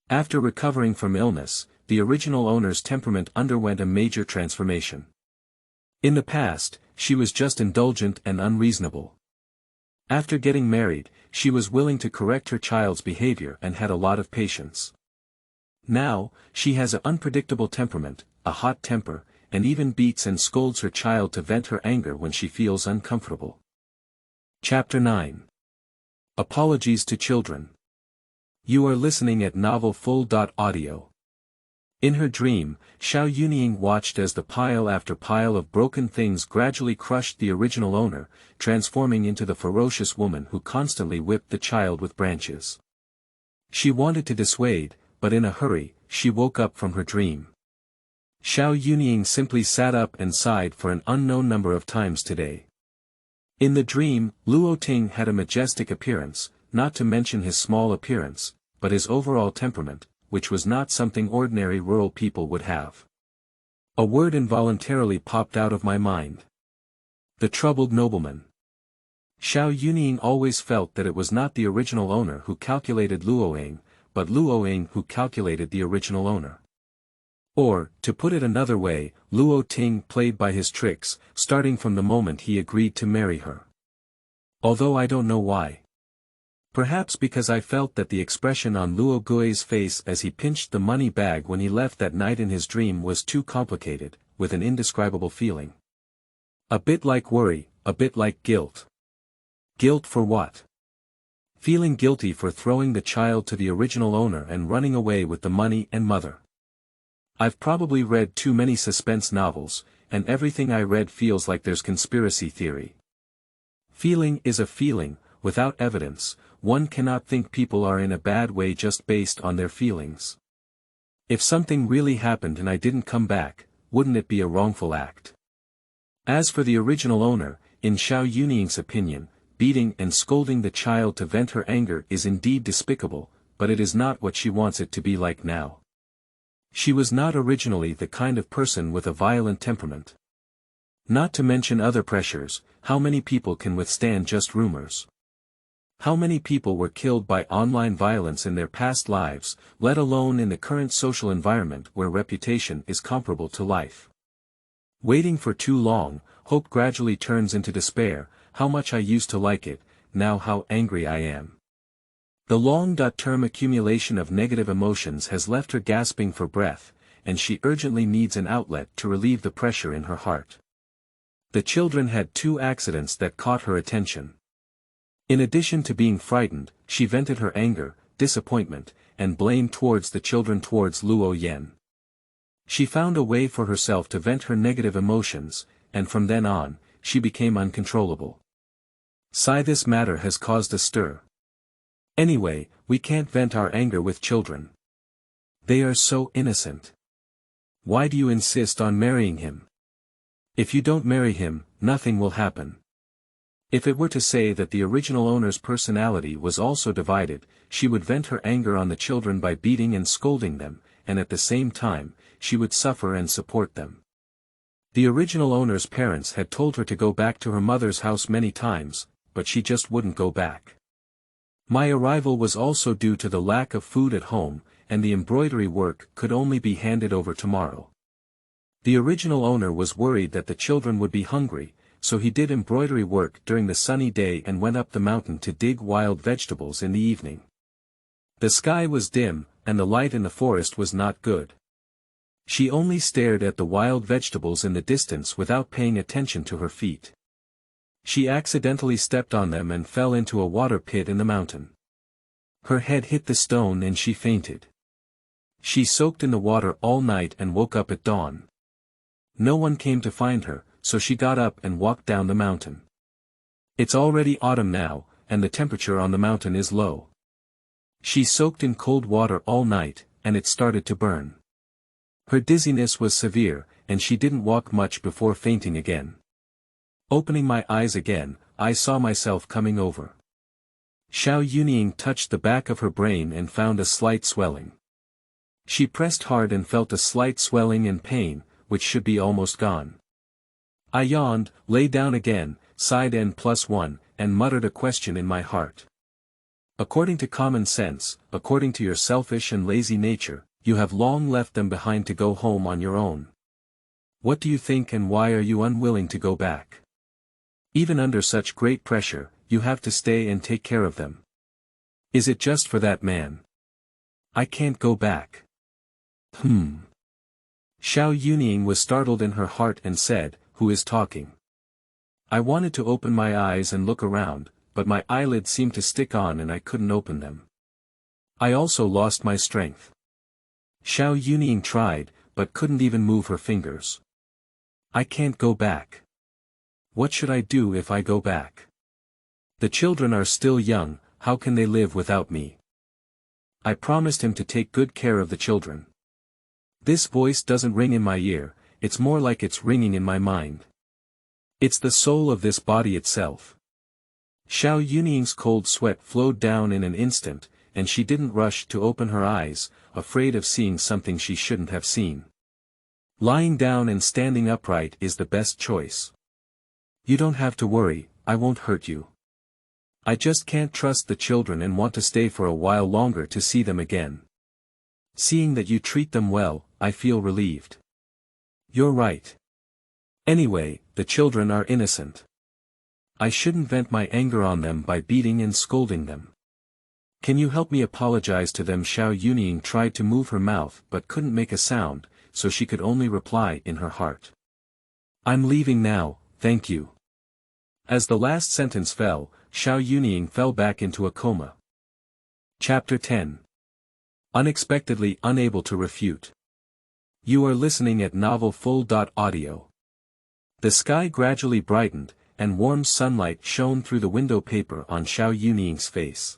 After recovering from illness, the original owner's temperament underwent a major transformation. In the past, she was just indulgent and unreasonable. After getting married, she was willing to correct her child's behavior and had a lot of patience. Now, she has an unpredictable temperament, a hot temper, and even beats and scolds her child to vent her anger when she feels uncomfortable. Chapter 9. Apologies to Children. You are listening at novel full.audio. In her dream, Xiao Yunying watched as the pile after pile of broken things gradually crushed the original owner, transforming into the ferocious woman who constantly whipped the child with branches. She wanted to dissuade, but in a hurry, she woke up from her dream. Xiao Yunying simply sat up and sighed for an unknown number of times today. In the dream, Luo Ting had a majestic appearance, not to mention his small appearance, but his overall temperament, which was not something ordinary rural people would have. A word involuntarily popped out of my mind. The troubled nobleman. Xiao Yunying always felt that it was not the original owner who calculated Luoying, but Luoying who calculated the original owner. Or, to put it another way, Luo Ting played by his tricks, starting from the moment he agreed to marry her. Although I don't know why. Perhaps because I felt that the expression on Luo Gui's face as he pinched the money bag when he left that night in his dream was too complicated, with an indescribable feeling. A bit like worry, a bit like guilt. Guilt for what? Feeling guilty for throwing the child to the original owner and running away with the money and mother. I've probably read too many suspense novels, and everything I read feels like there's conspiracy theory. Feeling is a feeling, without evidence. One cannot think people are in a bad way just based on their feelings. If something really happened and I didn't come back, wouldn't it be a wrongful act? As for the original owner, in Xiao Yunying's opinion, beating and scolding the child to vent her anger is indeed despicable, but it is not what she wants it to be like now. She was not originally the kind of person with a violent temperament. Not to mention other pressures, how many people can withstand just rumors? How many people were killed by online violence in their past lives, let alone in the current social environment where reputation is comparable to life? Waiting for too long, hope gradually turns into despair. How much I used to like it, now how angry I am. The long-term accumulation of negative emotions has left her gasping for breath, and she urgently needs an outlet to relieve the pressure in her heart. The children had 2 accidents that caught her attention. In addition to being frightened, she vented her anger, disappointment, and blame towards the children towards Luo Yan. She found a way for herself to vent her negative emotions, and from then on, she became uncontrollable. This matter has caused a stir. Anyway, we can't vent our anger with children. They are so innocent. Why do you insist on marrying him? If you don't marry him, nothing will happen. If it were to say that the original owner's personality was also divided, she would vent her anger on the children by beating and scolding them, and at the same time, she would suffer and support them. The original owner's parents had told her to go back to her mother's house many times, but she just wouldn't go back. My arrival was also due to the lack of food at home, and the embroidery work could only be handed over tomorrow. The original owner was worried that the children would be hungry, so he did embroidery work during the sunny day and went up the mountain to dig wild vegetables in the evening. The sky was dim, and the light in the forest was not good. She only stared at the wild vegetables in the distance without paying attention to her feet. She accidentally stepped on them and fell into a water pit in the mountain. Her head hit the stone and she fainted. She soaked in the water all night and woke up at dawn. No one came to find her, so she got up and walked down the mountain. It's already autumn now, and the temperature on the mountain is low. She soaked in cold water all night, and it started to burn. Her dizziness was severe, and she didn't walk much before fainting again. Opening my eyes again, I saw myself coming over. Xiao Yunying touched the back of her brain and found a slight swelling. She pressed hard and felt a slight swelling and pain, which should be almost gone. I yawned, lay down again, sighed N+1, and muttered a question in my heart. According to common sense, according to your selfish and lazy nature, you have long left them behind to go home on your own. What do you think and why are you unwilling to go back? Even under such great pressure, you have to stay and take care of them. Is it just for that man? I can't go back. Xiao Yunying was startled in her heart and said, "Who is talking?" I wanted to open my eyes and look around, but my eyelids seemed to stick on and I couldn't open them. I also lost my strength. Xiao Yunying tried, but couldn't even move her fingers. I can't go back. What should I do if I go back? The children are still young, how can they live without me? I promised him to take good care of the children. This voice doesn't ring in my ear, it's more like it's ringing in my mind. It's the soul of this body itself. Xiao Yunying's cold sweat flowed down in an instant, and she didn't rush to open her eyes, afraid of seeing something she shouldn't have seen. Lying down and standing upright is the best choice. You don't have to worry, I won't hurt you. I just can't trust the children and want to stay for a while longer to see them again. Seeing that you treat them well, I feel relieved. You're right. Anyway, the children are innocent. I shouldn't vent my anger on them by beating and scolding them. Can you help me apologize to them? Xiao Yunying tried to move her mouth but couldn't make a sound, so she could only reply in her heart. I'm leaving now, thank you. As the last sentence fell, Xiao Yunying fell back into a coma. Chapter 10. Unexpectedly unable to refute. You are listening at novel.full.audio. The sky gradually brightened, and warm sunlight shone through the window paper on Xiao Yunying's face.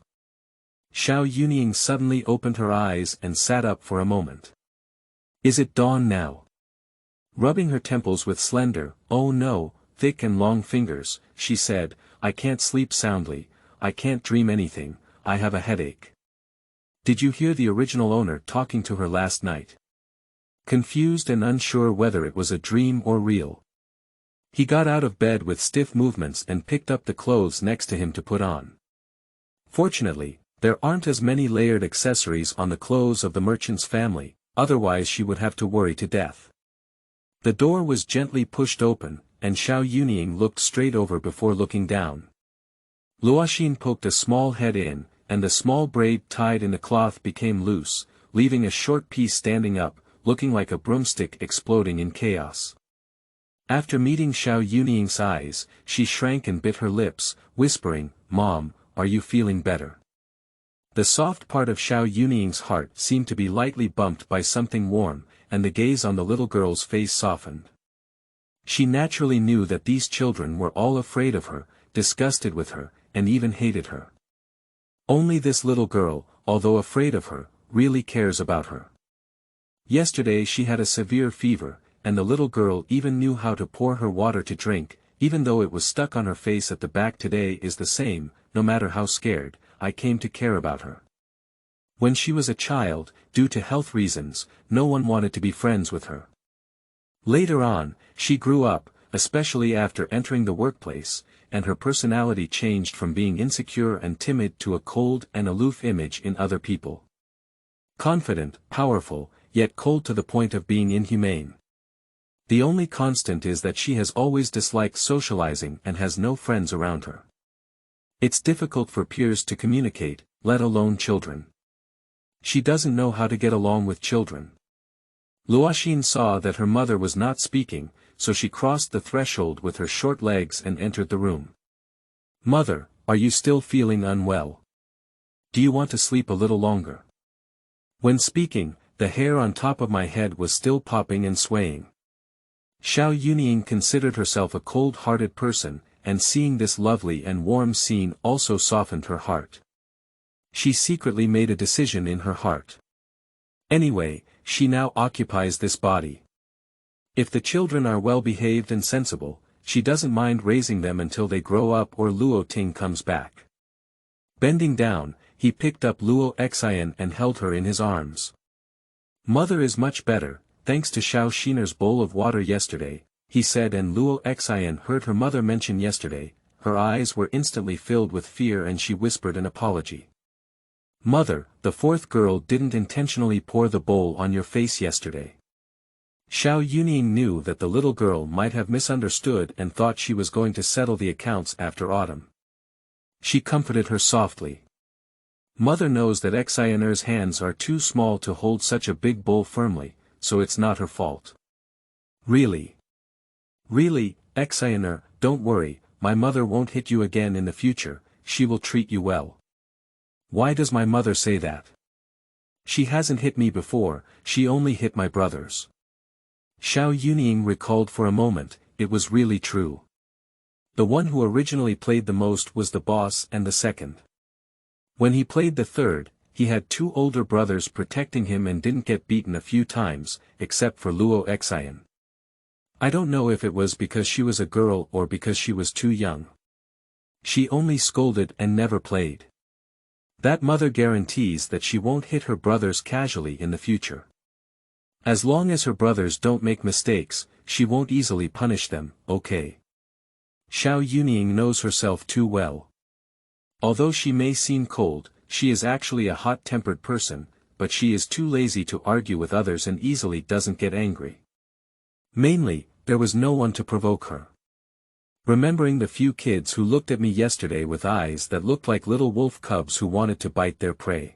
Xiao Yunying suddenly opened her eyes and sat up for a moment. Is it dawn now? Rubbing her temples with slender, oh no, thick and long fingers, she said, I can't sleep soundly, I can't dream anything, I have a headache. Did you hear the original owner talking to her last night? Confused and unsure whether it was a dream or real. He got out of bed with stiff movements and picked up the clothes next to him to put on. Fortunately, there aren't as many layered accessories on the clothes of the merchant's family, otherwise she would have to worry to death. The door was gently pushed open, and Xiao Yunying looked straight over before looking down. Luoxin poked a small head in, and the small braid tied in the cloth became loose, leaving a short piece standing up, looking like a broomstick exploding in chaos. After meeting Xiao Yunying's eyes, she shrank and bit her lips, whispering, Mom, are you feeling better? The soft part of Xiao Yunying's heart seemed to be lightly bumped by something warm, and the gaze on the little girl's face softened. She naturally knew that these children were all afraid of her, disgusted with her, and even hated her. Only this little girl, although afraid of her, really cares about her. Yesterday she had a severe fever, and the little girl even knew how to pour her water to drink, even though it was stuck on her face at the back. Today is the same, no matter how scared, I came to care about her. When she was a child, due to health reasons, no one wanted to be friends with her. Later on, she grew up, especially after entering the workplace, and her personality changed from being insecure and timid to a cold and aloof image in other people. Confident, powerful, yet cold to the point of being inhumane. The only constant is that she has always disliked socializing and has no friends around her. It's difficult for peers to communicate, let alone children. She doesn't know how to get along with children. Luoxin saw that her mother was not speaking, so she crossed the threshold with her short legs and entered the room. Mother, are you still feeling unwell? Do you want to sleep a little longer? When speaking, the hair on top of my head was still popping and swaying. Xiao Yunying considered herself a cold-hearted person, and seeing this lovely and warm scene also softened her heart. She secretly made a decision in her heart. Anyway, she now occupies this body. If the children are well-behaved and sensible, she doesn't mind raising them until they grow up or Luo Ting comes back. Bending down, he picked up Luo Xian and held her in his arms. Mother is much better, thanks to Xiao Xiner's bowl of water yesterday, he said, and Luo Xian heard her mother mention yesterday. Her eyes were instantly filled with fear and she whispered an apology. Mother, the fourth girl didn't intentionally pour the bowl on your face yesterday. Xiao Yunying knew that the little girl might have misunderstood and thought she was going to settle the accounts after autumn. She comforted her softly. Mother knows that Xianer's hands are too small to hold such a big bowl firmly, so it's not her fault. Really? Really, Xianer, don't worry, my mother won't hit you again in the future, she will treat you well. Why does my mother say that? She hasn't hit me before, she only hit my brothers. Xiao Yunying recalled for a moment, it was really true. The one who originally played the most was the boss and the second. When he played the third, he had two older brothers protecting him and didn't get beaten a few times, except for Luo Xian. I don't know if it was because she was a girl or because she was too young. She only scolded and never played. That mother guarantees that she won't hit her brothers casually in the future. As long as her brothers don't make mistakes, she won't easily punish them, okay? Xiao Yunying knows herself too well. Although she may seem cold, she is actually a hot-tempered person, but she is too lazy to argue with others and easily doesn't get angry. Mainly, there was no one to provoke her. remembering the few kids who looked at me yesterday with eyes that looked like little wolf cubs who wanted to bite their prey.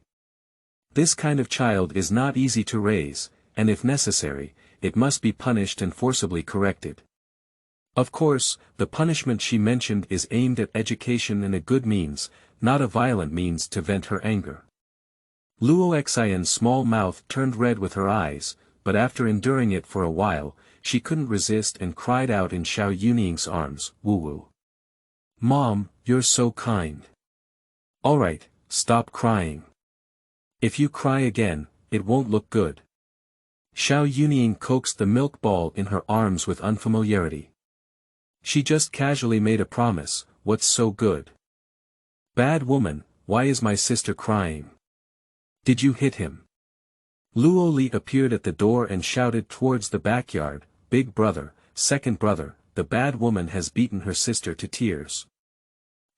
This kind of child is not easy to raise, and if necessary, it must be punished and forcibly corrected. Of course, the punishment she mentioned is aimed at education and a good means, not a violent means to vent her anger. Luo Xian's small mouth turned red with her eyes, but after enduring it for a while, she couldn't resist and cried out in Xiao Yunying's arms, "Woo-woo. Mom, you're so kind. Alright, stop crying. If you cry again, it won't look good." Xiao Yunying coaxed the milk ball in her arms with unfamiliarity. She just casually made a promise, "What's so good? Bad woman, why is my sister crying? Did you hit him?" Luo Li appeared at the door and shouted towards the backyard, "Big brother, second brother, the bad woman has beaten her sister to tears."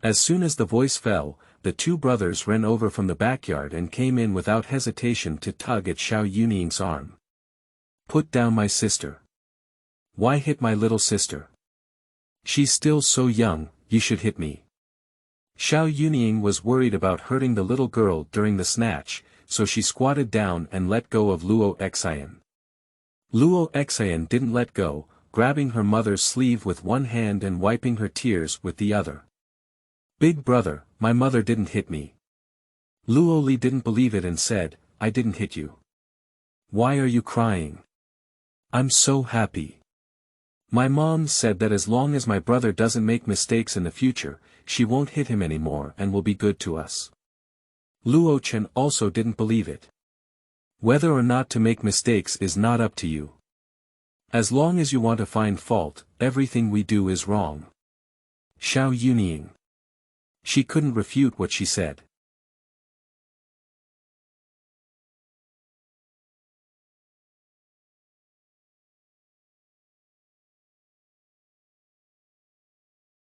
As soon as the voice fell, the two brothers ran over from the backyard and came in without hesitation to tug at Xiao Yunying's arm. "Put down my sister. Why hit my little sister? She's still so young, you should hit me." Xiao Yunying was worried about hurting the little girl during the snatch, so she squatted down and let go of Luo Xian. Luo Xian didn't let go, grabbing her mother's sleeve with one hand and wiping her tears with the other. "Big brother, my mother didn't hit me." Luo Li didn't believe it and said, "I didn't hit you. Why are you crying?" "I'm so happy. My mom said that as long as my brother doesn't make mistakes in the future, she won't hit him anymore and will be good to us." Luo Chen also didn't believe it. "Whether or not to make mistakes is not up to you. As long as you want to find fault, everything we do is wrong." Xiao Yunying. She couldn't refute what she said.